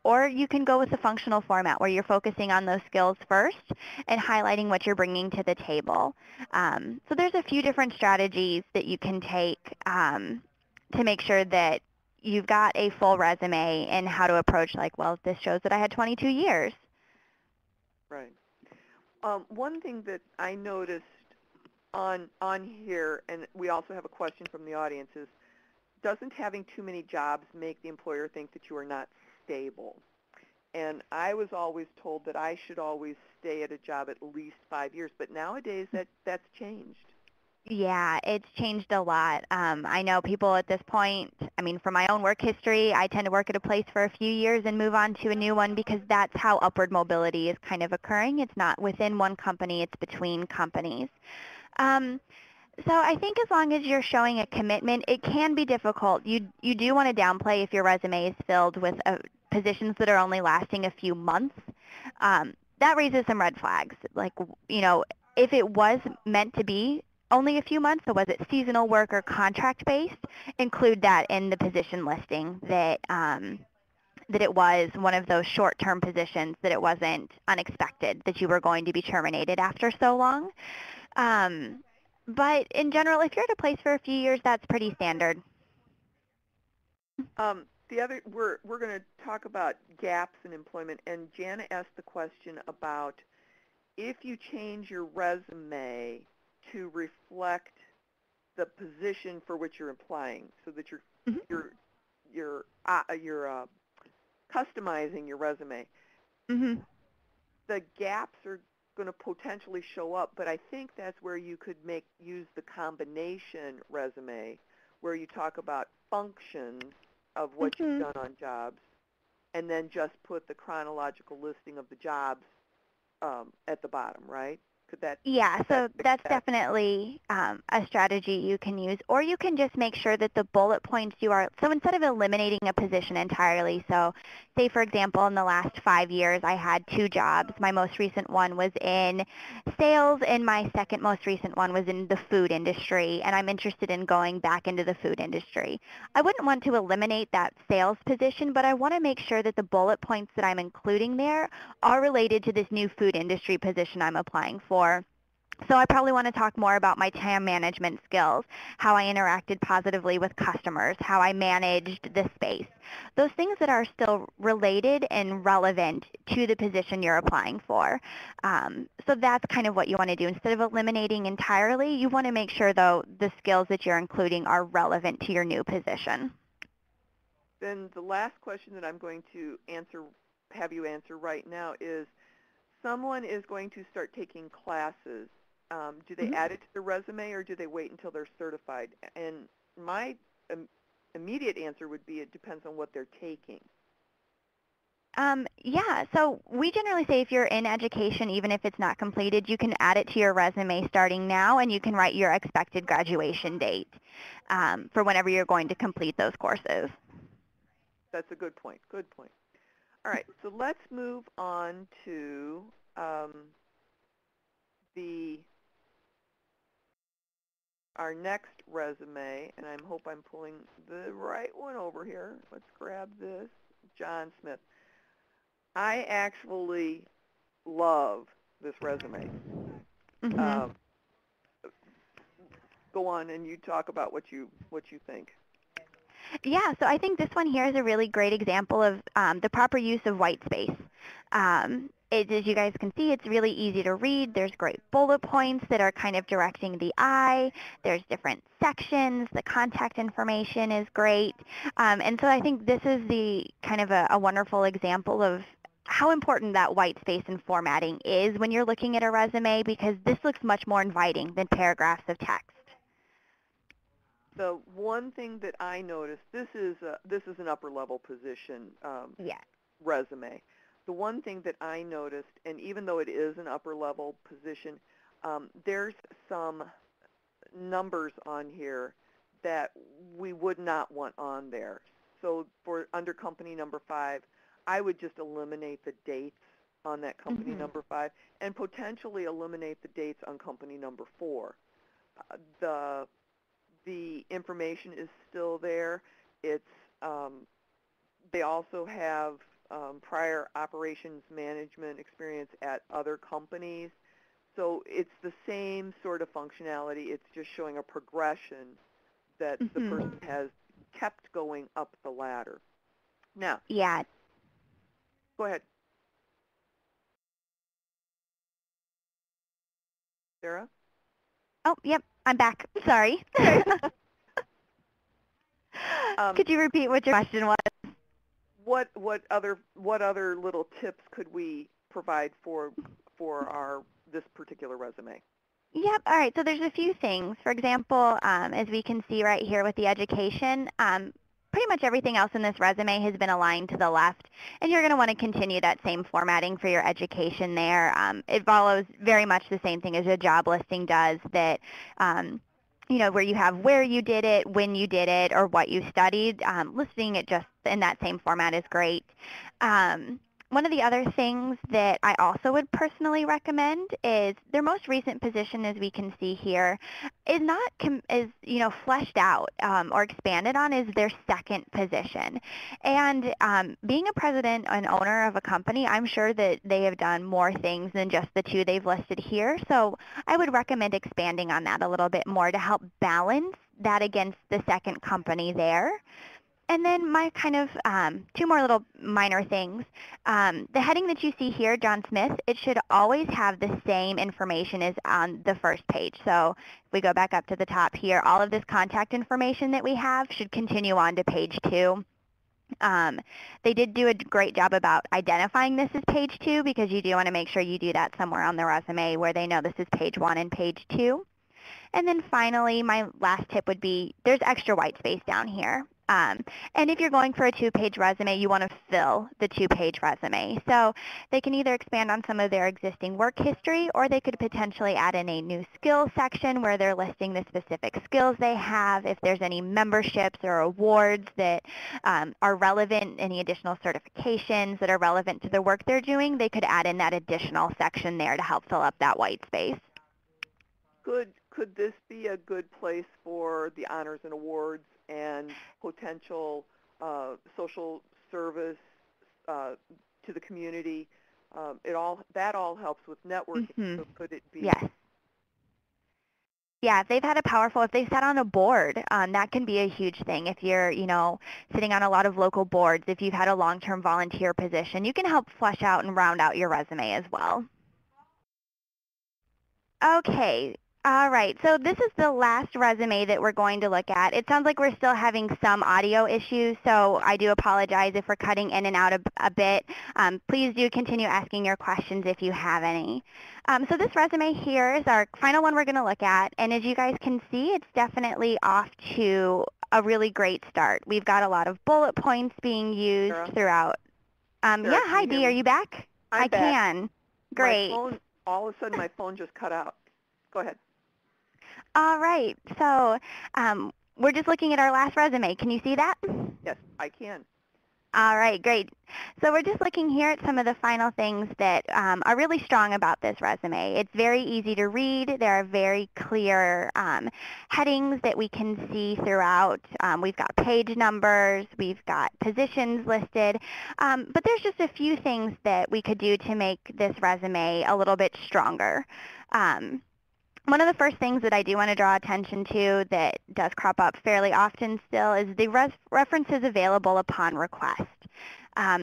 Or you can go with the functional format where you're focusing on those skills first and highlighting what you're bringing to the table. So there's a few different strategies that you can take to make sure that you've got a full resume and how to approach like, well, this shows that I had 22 years. Right. One thing that I noticed on here, and we also have a question from the audience, is doesn't having too many jobs make the employer think that you are not stable? And I was always told that I should always stay at a job at least 5 years, but nowadays that's changed. Yeah, it's changed a lot. I know people at this point, I mean, from my own work history, I tend to work at a place for a few years and move on to a new one because that's how upward mobility is kind of occurring. It's not within one company, it's between companies. Um, so I think as long as you're showing a commitment, it can be difficult. You do want to downplay if your resume is filled with positions that are only lasting a few months. That raises some red flags. Like, you know, if it was meant to be only a few months, so was it seasonal work or contract-based, include that in the position listing that it was one of those short-term positions, that it wasn't unexpected that you were going to be terminated after so long. But in general, if you're at a place for a few years, that's pretty standard. The other, we're going to talk about gaps in employment, and Jana asked the question about if you change your resume to reflect the position for which you're applying, so that you're customizing your resume. Mm-hmm. The gaps are going to potentially show up, but I think that's where you could use the combination resume, where you talk about functions of what you've done on jobs, and then just put the chronological listing of the jobs at the bottom, right? Could that? Yeah, Could so that fix that's that? definitely a strategy you can use. Or you can just make sure that the bullet points you are, so instead of eliminating a position entirely, so say for example in the last 5 years I had 2 jobs. My most recent one was in sales and my second most recent one was in the food industry, and I'm interested in going back into the food industry. I wouldn't want to eliminate that sales position, but I want to make sure that the bullet points that I'm including there are related to this new food industry position I'm applying for. So I probably want to talk more about my time management skills, how I interacted positively with customers, how I managed the space. Those things that are still related and relevant to the position you're applying for. So that's kind of what you want to do. Instead of eliminating entirely, you want to make sure, though, the skills that you're including are relevant to your new position. Then the last question that I'm going to have you answer right now is, someone is going to start taking classes. Do they add it to the resume, or do they wait until they're certified? And my immediate answer would be it depends on what they're taking. Yeah, so we generally say if you're in education, even if it's not completed, you can add it to your resume starting now, and you can write your expected graduation date for whenever you're going to complete those courses. That's a good point. Good point. All right, so let's move on to our next resume, and I hope I'm pulling the right one over here. Let's grab this. John Smith. I actually love this resume. Mm-hmm. Go on, and you talk about what you think. Yeah, so I think this one here is a really great example of the proper use of white space. As you guys can see, it's really easy to read. There's great bullet points that are kind of directing the eye. There's different sections. The contact information is great. And so I think this is the kind of a wonderful example of how important that white space and formatting is when you're looking at a resume, because this looks much more inviting than paragraphs of text. The one thing that I noticed, this is an upper level position Yeah. resume. The one thing that I noticed, and even though it is an upper level position, there's some numbers on here that we would not want on there. So for under company number 5, I would just eliminate the dates on that company number 5 and potentially eliminate the dates on company number 4. The information is still there. It's they also have prior operations management experience at other companies. So it's the same sort of functionality. It's just showing a progression that the person has kept going up the ladder. Now, Yeah. go ahead. Sarah? Oh, yep, I'm back. Sorry. Okay. Could you repeat what your question was? What other little tips could we provide for this particular resume? Yep. All right. So there's a few things. For example, as we can see right here with the education, pretty much everything else in this resume has been aligned to the left, and you're going to want to continue that same formatting for your education there. It follows very much the same thing as a job listing does, that where you have where you did it, when you did it, or what you studied. Listing it just in that same format is great. One of the other things that I also would personally recommend is their most recent position, as we can see here, is not fleshed out or expanded on, is their second position. And being a president and owner of a company, I'm sure that they have done more things than just the 2 they've listed here. So I would recommend expanding on that a little bit more to help balance that against the second company there. And then my kind of 2 more little minor things. The heading that you see here, John Smith, it should always have the same information as on the first page. So if we go back up to the top here, all of this contact information that we have should continue on to page 2. They did do a great job about identifying this as page 2, because you do want to make sure you do that somewhere on the resume where they know this is page 1 and page 2. And then finally, my last tip would be there's extra white space down here. And if you're going for a 2-page resume, you want to fill the 2-page resume. So they can either expand on some of their existing work history, or they could potentially add in a new skills section where they're listing the specific skills they have. If there's any memberships or awards that are relevant, any additional certifications that are relevant to the work they're doing, they could add in that additional section there to help fill up that white space. Could this be a good place for the honors and awards and potential social service to the community? That all helps with networking. So could it be? Yes. Yeah, if they've sat on a board, that can be a huge thing. If you're, sitting on a lot of local boards, if you've had a long-term volunteer position, you can help flesh out and round out your resume as well. Okay. All right. So this is the last resume that we're going to look at. It sounds like we're still having some audio issues, so I do apologize if we're cutting in and out a bit. Please do continue asking your questions if you have any. So this resume here is our final one we're going to look at, and as you guys can see, it's definitely off to a really great start. We've got a lot of bullet points being used throughout. Sarah, yeah, hi Dee, are you back? I'm back. Can. Great. All of a sudden my phone just cut out. Go ahead. All right. So we're just looking at our last resume. Can you see that? Yes, I can. All right, great. So we're just looking here at some of the final things that are really strong about this resume. It's very easy to read. There are very clear headings that we can see throughout. We've got page numbers. We've got positions listed. But there's just a few things that we could do to make this resume a little bit stronger. One of the first things that I do want to draw attention to that does crop up fairly often still is the references available upon request.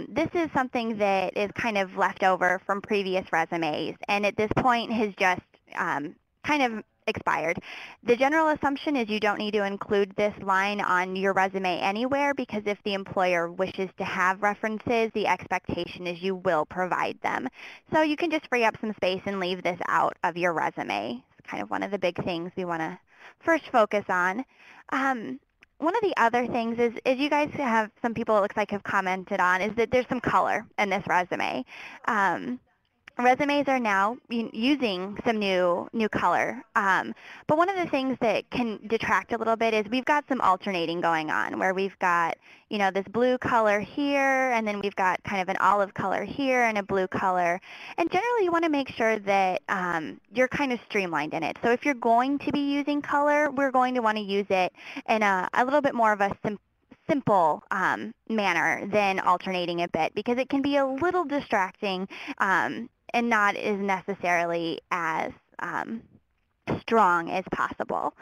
This is something that is kind of left over from previous resumes, and at this point has just kind of expired. The general assumption is you don't need to include this line on your resume anywhere because if the employer wishes to have references, the expectation is you will provide them. So you can just free up some space and leave this out of your resume. It's kind of one of the big things we want to first focus on. One of the other things is you guys have, some people it looks like have commented on, is that there's some color in this resume. Resumes are now using some new color. But one of the things that can detract a little bit is we've got some alternating going on where we've got, this blue color here, and then we've got kind of an olive color here and a blue color. And generally you want to make sure that you're kind of streamlined in it. So if you're going to be using color, we're going to want to use it in a little bit more of a simple manner than alternating a bit because it can be a little distracting and not as necessarily as strong as possible.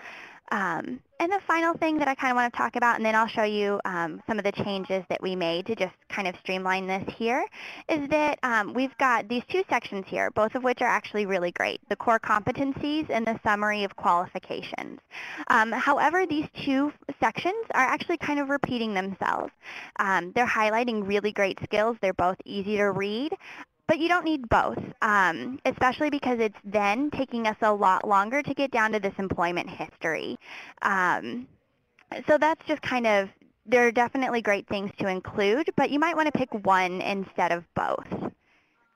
And the final thing that I kind of want to talk about, and then I'll show you some of the changes that we made to just kind of streamline this here, is that we've got these two sections here, both of which are actually really great, the core competencies and the summary of qualifications. However, these two sections are actually kind of repeating themselves. They're highlighting really great skills. They're both easy to read. But you don't need both, especially because it's then taking us a lot longer to get down to this employment history. So that's just kind of, there are definitely great things to include, but you might want to pick one instead of both. Do you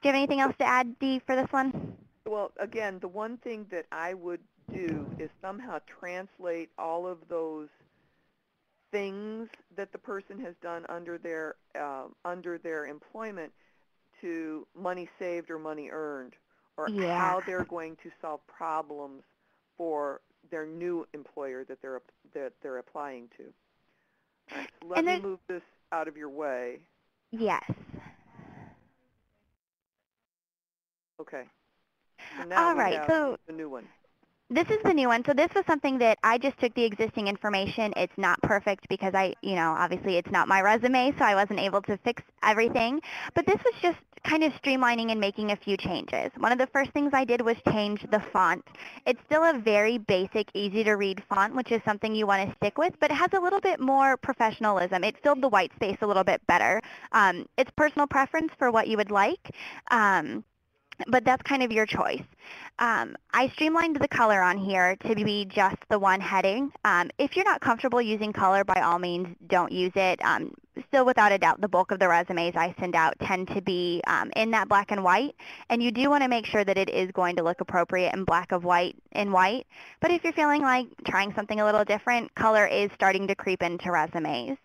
have anything else to add, Dee, for this one? Well, again, the one thing that I would do is somehow translate all of those things that the person has done under their employment to money saved or money earned, or how they're going to solve problems for their new employer that they're applying to. All right, so let me move this out of your way. Yes. Okay. So now all right, so the new one. This is the new one. So this was something that I just took the existing information. It's not perfect because obviously it's not my resume, so I wasn't able to fix everything. But this was just kind of streamlining and making a few changes. One of the first things I did was change the font. It's still a very basic, easy to read font, which is something you want to stick with, but it has a little bit more professionalism. It filled the white space a little bit better. It's personal preference for what you would like. But that's kind of your choice. I streamlined the color on here to be just the one heading. If you're not comfortable using color, by all means, don't use it. Still, without a doubt, the bulk of the resumes I send out tend to be in that black and white, and you do want to make sure that it is going to look appropriate in black and white. But if you're feeling like trying something a little different, color is starting to creep into resumes.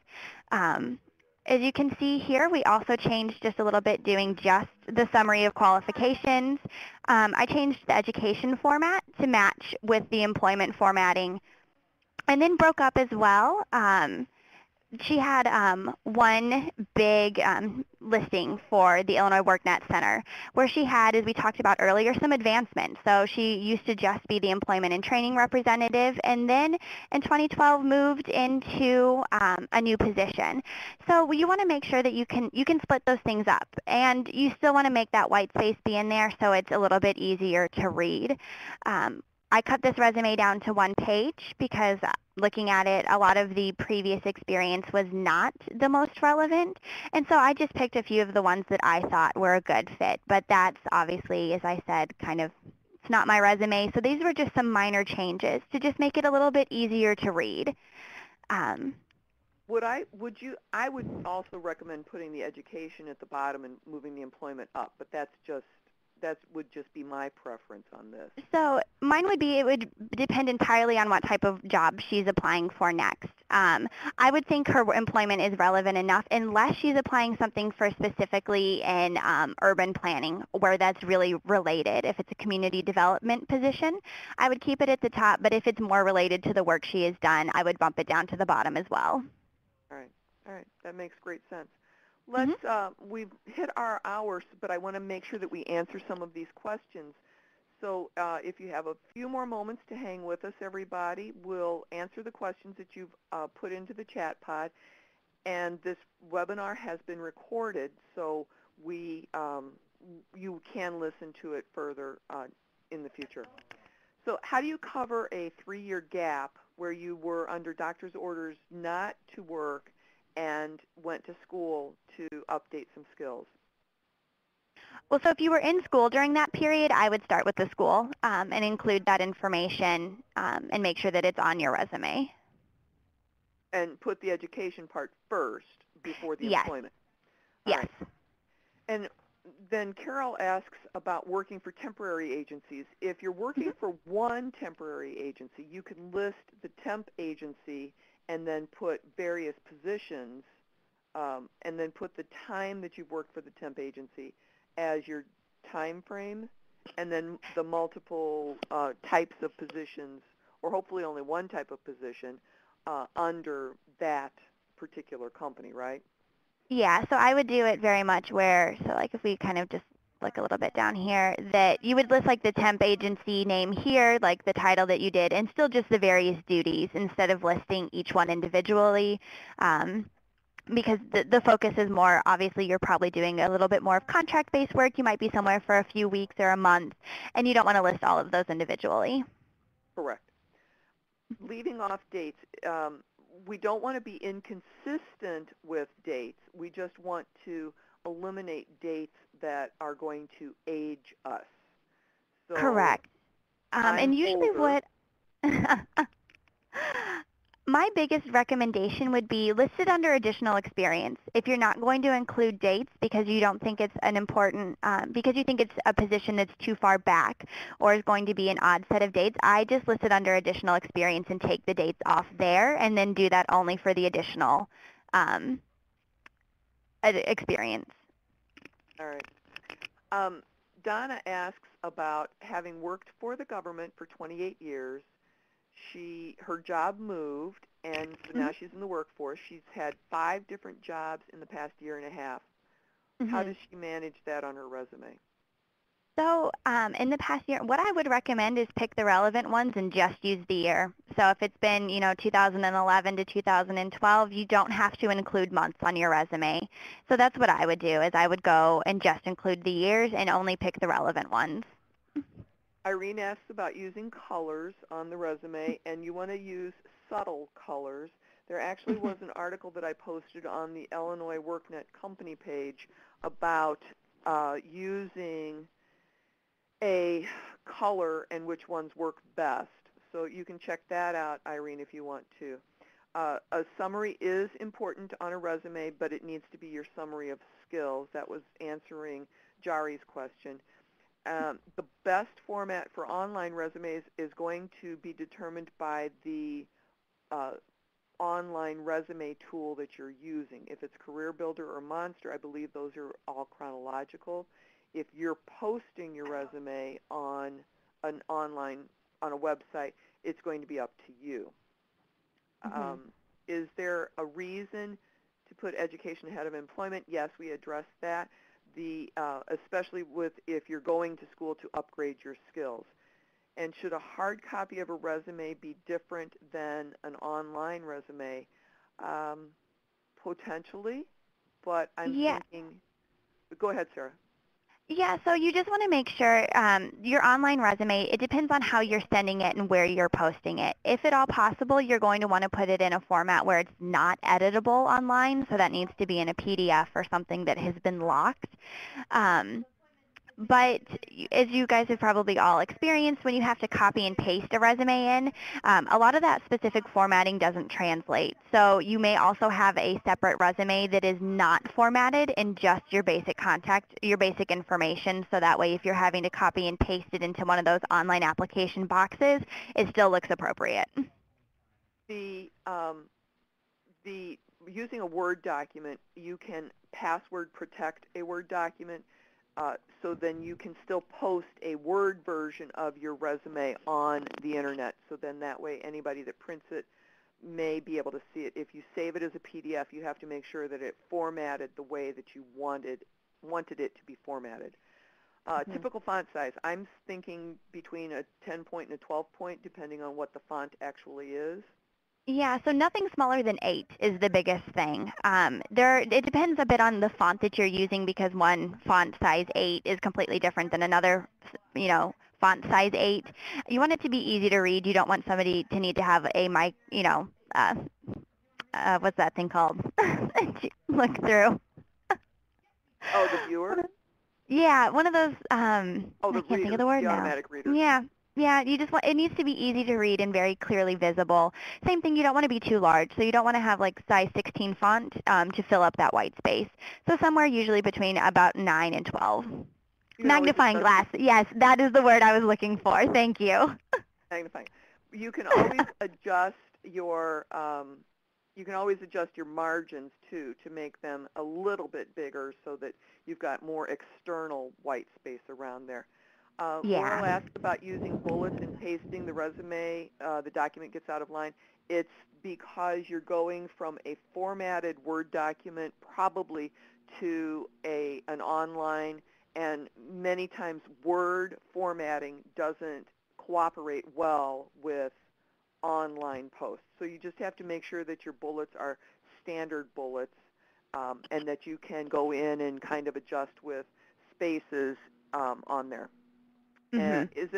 As you can see here, we also changed just a little bit doing just the summary of qualifications. I changed the education format to match with the employment formatting, and then broke up as well. She had one big listing for the Illinois WorkNet Center where she had, as we talked about earlier, some advancements. So she used to just be the employment and training representative, and then in 2012 moved into a new position. So you want to make sure that you can split those things up, and you still want to make that white space be in there so it's a little bit easier to read. I cut this resume down to one page because looking at it, a lot of the previous experience was not the most relevant. And so I just picked a few of the ones that I thought were a good fit. But that's obviously, as I said, kind of, it's not my resume. So these were just some minor changes to just make it a little bit easier to read. I would also recommend putting the education at the bottom and moving the employment up, but that would just be my preference on this. So mine would be, it would depend entirely on what type of job she's applying for next. I would think her employment is relevant enough unless she's applying something for specifically in urban planning where that's really related. If it's a community development position, I would keep it at the top, but if it's more related to the work she has done, I would bump it down to the bottom as well. All right, that makes great sense. We've hit our hours, but I want to make sure that we answer some of these questions. So if you have a few more moments to hang with us, everybody, we'll answer the questions that you've put into the chat pod. And this webinar has been recorded, so you can listen to it further in the future. So how do you cover a 3-year gap where you were under doctor's orders not to work and went to school to update some skills? Well, so if you were in school during that period, I would start with the school and include that information and make sure that it's on your resume. And put the education part first before the Yes, employment. All yes. right. And then Carol asks about working for temporary agencies. If you're working for one temporary agency, you can list the temp agency and then put various positions and then put the time that you've worked for the temp agency as your time frame, and then the multiple types of positions, or hopefully only one type of position, under that particular company, right? Yeah, so I would do it very much where, so like if we kind of just look a little bit down here, that you would list like the temp agency name here, like the title that you did, and still just the various duties instead of listing each one individually. Because the focus is more, obviously you're probably doing a little bit more of contract-based work. You might be somewhere for a few weeks or a month, and you don't want to list all of those individually. Correct. Leaving off dates, we don't want to be inconsistent with dates. We just want to eliminate dates that are going to age us. So Correct. I'm And usually older. what my biggest recommendation would be listed under additional experience. If you're not going to include dates because you don't think it's an important, because you think it's a position that's too far back or is going to be an odd set of dates, I just list it under additional experience and take the dates off there and then do that only for the additional experience. All right. Donna asks about having worked for the government for 28 years. Her job moved, and so now she's in the workforce. She's had 5 different jobs in the past year and a half. How does she manage that on her resume? So in the past year, what I would recommend is pick the relevant ones and just use the year. So if it's been, 2011 to 2012, you don't have to include months on your resume. So that's what I would do is I would go and just include the years and only pick the relevant ones. Irene asks about using colors on the resume, and you want to use subtle colors. There actually was an article that I posted on the Illinois WorkNet company page about using a color and which ones work best. So you can check that out, Irene, if you want to. A summary is important on a resume, but it needs to be your summary of skills. That was answering Jari's question. The best format for online resumes is going to be determined by the online resume tool that you're using. If it's Career Builder or Monster, I believe those are all chronological. If you're posting your resume on an online, on a website, it's going to be up to you. Is there a reason to put education ahead of employment? Yes, we addressed that. Especially with if you're going to school to upgrade your skills. And should a hard copy of a resume be different than an online resume? Potentially, but I'm thinking, go ahead, Sarah. Yeah, so you just want to make sure your online resume, it depends on how you're sending it and where you're posting it. If at all possible, you're going to want to put it in a format where it's not editable online, so that needs to be in a PDF or something that has been locked. But as you guys have probably all experienced, when you have to copy and paste a resume in, a lot of that specific formatting doesn't translate. So you may also have a separate resume that is not formatted in just your basic your basic information. So that way if you're having to copy and paste it into one of those online application boxes, it still looks appropriate. Using a Word document, you can password protect a Word document. So then you can still post a Word version of your resume on the Internet. So then that way anybody that prints it may be able to see it. If you save it as a PDF, you have to make sure that it formatted the way that you wanted it to be formatted. Typical font size, I'm thinking between a 10-point and a 12-point, depending on what the font actually is. Yeah, so nothing smaller than 8 is the biggest thing. It depends a bit on the font that you're using because one font size 8 is completely different than another, font size 8. You want it to be easy to read. You don't want somebody to need to have a mic, what's that thing called? Look through. Oh, the viewer? Yeah, one of those, Oh, I the can't think of readers, the word the now. automatic readers. Yeah, yeah, you just want, it needs to be easy to read and very clearly visible. Same thing, you don't want to be too large, so you don't want to have like size 16 font to fill up that white space. So somewhere usually between about 9 and 12. You can always Magnifying adjust glass, yes, that is the word I was looking for. Thank you. magnifying. You can always adjust your margins too to make them a little bit bigger so that you've got more external white space around there. Laurel Yeah. asked about using bullets and pasting the resume. The document gets out of line. It's because you're going from a formatted Word document probably to an online, and many times Word formatting doesn't cooperate well with online posts. So you just have to make sure that your bullets are standard bullets, and that you can go in and kind of adjust with spaces on there. Mhm. Is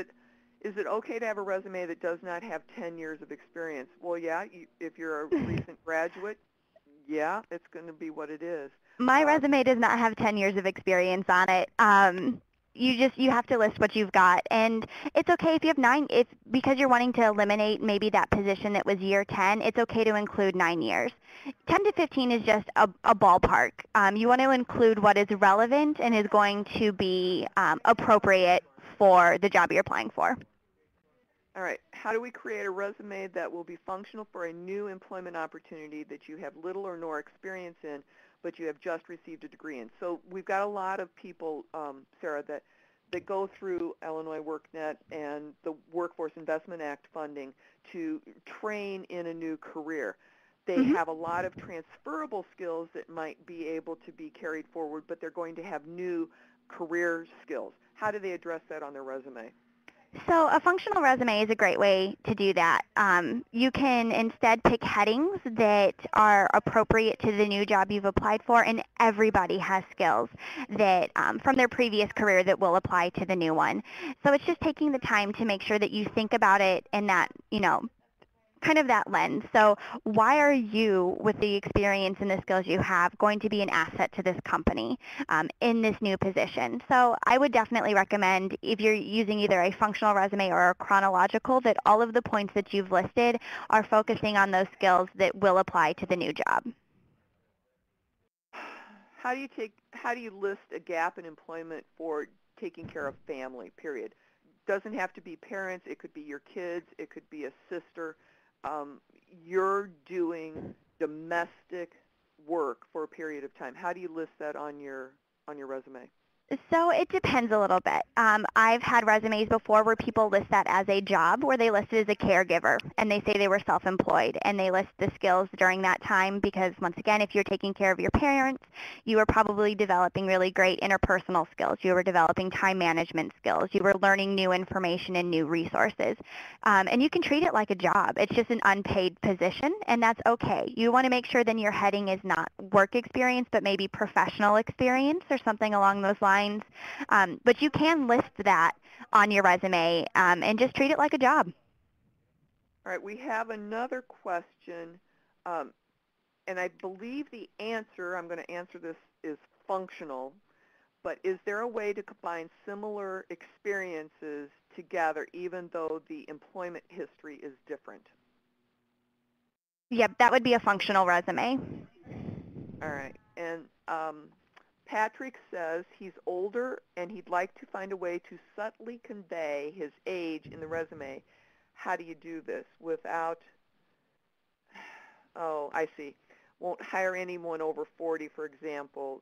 it okay to have a resume that does not have 10 years of experience? Well, yeah, if you're a recent graduate, yeah, it's going to be what it is. My resume does not have 10 years of experience on it. You have to list what you've got, and it's okay if you have 9. If because you're wanting to eliminate maybe that position that was year 10, it's okay to include 9 years. 10 to 15 is just a ballpark. You want to include what is relevant and is going to be appropriate for the job you're applying for. All right. How do we create a resume that will be functional for a new employment opportunity that you have little or no experience in, but you have just received a degree in? So we've got a lot of people, Sarah, that go through Illinois WorkNet and the Workforce Investment Act funding to train in a new career. They have a lot of transferable skills that might be able to be carried forward, but they're going to have new career skills. How do they address that on their resume? So a functional resume is a great way to do that. You can instead pick headings that are appropriate to the new job you've applied for, and everybody has skills that from their previous career that will apply to the new one. So it's just taking the time to make sure that you think about it in that, kind of that lens. So why are you, with the experience and the skills you have, going to be an asset to this company in this new position? So I would definitely recommend, if you're using either a functional resume or a chronological, that all of the points that you've listed are focusing on those skills that will apply to the new job. How do you list a gap in employment for taking care of family, period? Doesn't have to be parents. It could be your kids. It could be a sister. You're doing domestic work for a period of time. How do you list that on your resume? So it depends a little bit. I've had resumes before where people list that as a job, where they list it as a caregiver, and they say they were self-employed, and they list the skills during that time because, once again, if you're taking care of your parents, you were probably developing really great interpersonal skills. You were developing time management skills. You were learning new information and new resources. And you can treat it like a job. It's just an unpaid position, and that's okay. You want to make sure then your heading is not work experience, but maybe professional experience or something along those lines. But you can list that on your resume and just treat it like a job. All right, we have another question, and I believe the answer, I'm going to answer this, is functional, but is there a way to combine similar experiences together even though the employment history is different? Yep, that would be a functional resume. All right, and Patrick says he's older and he'd like to find a way to subtly convey his age in the resume. How do you do this without, oh, I see, won't hire anyone over 40, for example.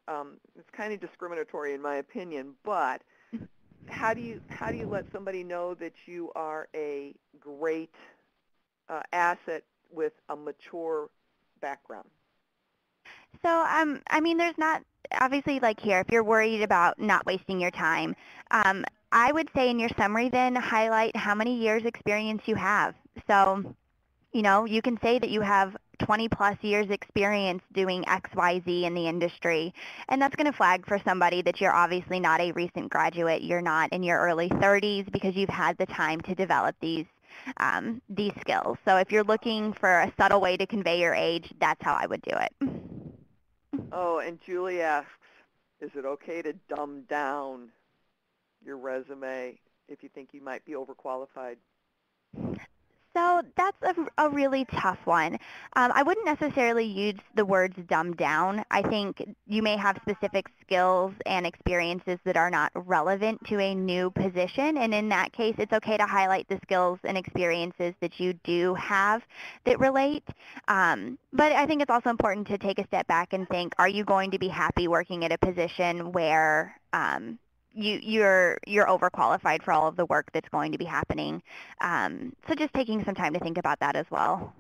It's kind of discriminatory in my opinion, but how do you let somebody know that you are a great asset with a mature background? So, I mean, there's not, obviously, like here, if you're worried about not wasting your time, I would say in your summary then highlight how many years experience you have. So, you can say that you have 20 plus years experience doing XYZ in the industry. And that's going to flag for somebody that you're obviously not a recent graduate. You're not in your early 30s because you've had the time to develop these skills. So if you're looking for a subtle way to convey your age, that's how I would do it. Oh, and Julie asks, is it okay to dumb down your resume if you think you might be overqualified? So that's a really tough one. I wouldn't necessarily use the words dumb down. I think you may have specific skills and experiences that are not relevant to a new position, and in that case, it's okay to highlight the skills and experiences that you do have that relate. But I think it's also important to take a step back and think, are you going to be happy working at a position where you're overqualified for all of the work that's going to be happening. So just taking some time to think about that as well.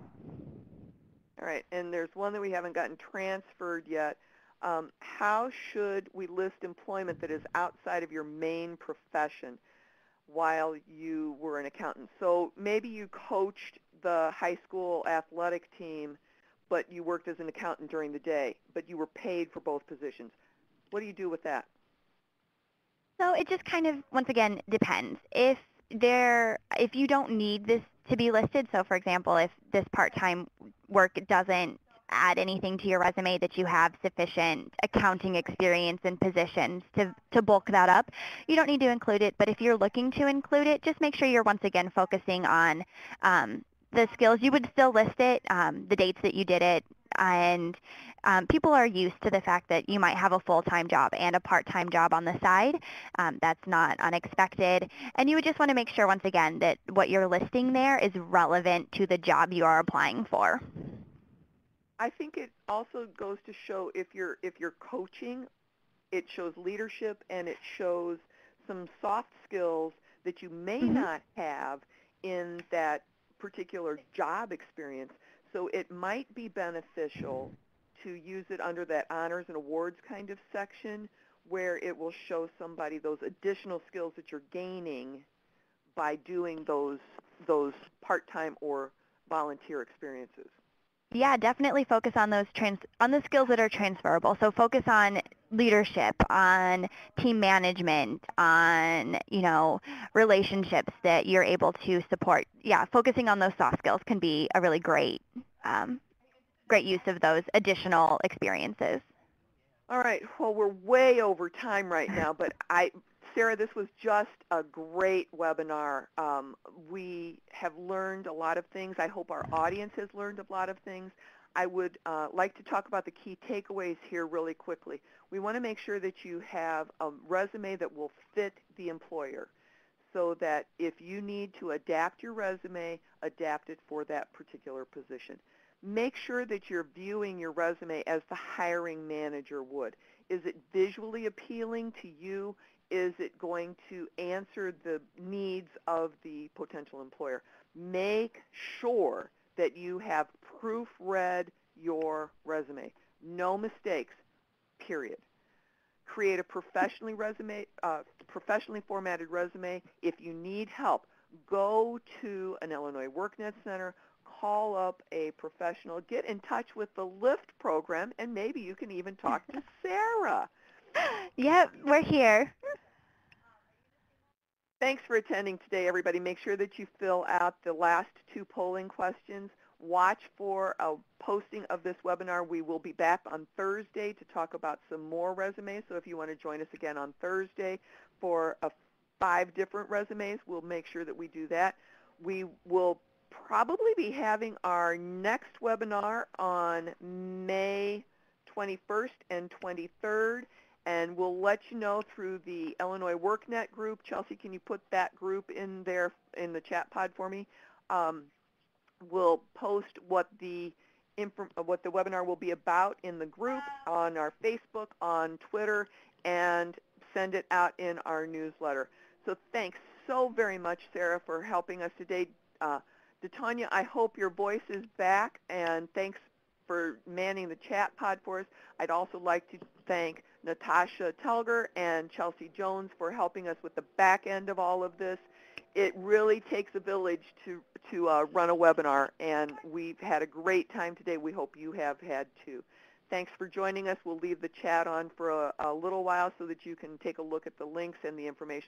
All right, and there's one that we haven't gotten transferred yet. How should we list employment that is outside of your main profession while you were an accountant? So maybe you coached the high school athletic team, but you worked as an accountant during the day, but you were paid for both positions. What do you do with that? So it just kind of, once again, depends. If you don't need this to be listed, so for example, if this part-time work doesn't add anything to your resume, that you have sufficient accounting experience and positions to bulk that up, you don't need to include it. But if you're looking to include it, just make sure you're once again focusing on the skills. You would still list it, the dates that you did it, and people are used to the fact that you might have a full-time job and a part-time job on the side. That's not unexpected. And you would just want to make sure, once again, that what you're listing there is relevant to the job you are applying for. I think it also goes to show if you're coaching, it shows leadership and it shows some soft skills that you may not have in that particular job experience. So it might be beneficial to use it under that honors and awards kind of section where it will show somebody those additional skills that you're gaining by doing those part-time or volunteer experiences. Yeah, definitely focus on on the skills that are transferable. So focus on leadership, on team management, on, relationships that you're able to support. Yeah, focusing on those soft skills can be a really great use of those additional experiences. All right. Well, we're way over time right now, but Sarah, this was just a great webinar. We have learned a lot of things. I hope our audience has learned a lot of things. I would like to talk about the key takeaways here really quickly. We want to make sure that you have a resume that will fit the employer so that if you need to adapt your resume, adapt it for that particular position. Make sure that you're viewing your resume as the hiring manager would. Is it visually appealing to you? Is it going to answer the needs of the potential employer? Make sure that you have proofread your resume. No mistakes, period. Create a professionally formatted resume. If you need help, go to an Illinois WorkNet Center, call up a professional, get in touch with the LIFT program, and maybe you can even talk to Sarah. Yep, we're here. Thanks for attending today, everybody. Make sure that you fill out the last 2 polling questions. Watch for a posting of this webinar. We will be back on Thursday to talk about some more resumes. So if you want to join us again on Thursday for 5 different resumes, we'll make sure that we do that. We will probably be having our next webinar on May 21st and 23rd. And we'll let you know through the Illinois WorkNet group. Chelsea, can you put that group in there in the chat pod for me? We'll post what the webinar will be about in the group, on our Facebook, on Twitter, and send it out in our newsletter. So thanks so very much, Sarah, for helping us today. DeTanya, I hope your voice is back, and thanks for manning the chat pod for us. I'd also like to thank Natasha Telger and Chelsea Jones for helping us with the back end of all of this. It really takes a village to run a webinar, and we've had a great time today. We hope you have had too. Thanks for joining us. We'll leave the chat on for a little while so that you can take a look at the links and the information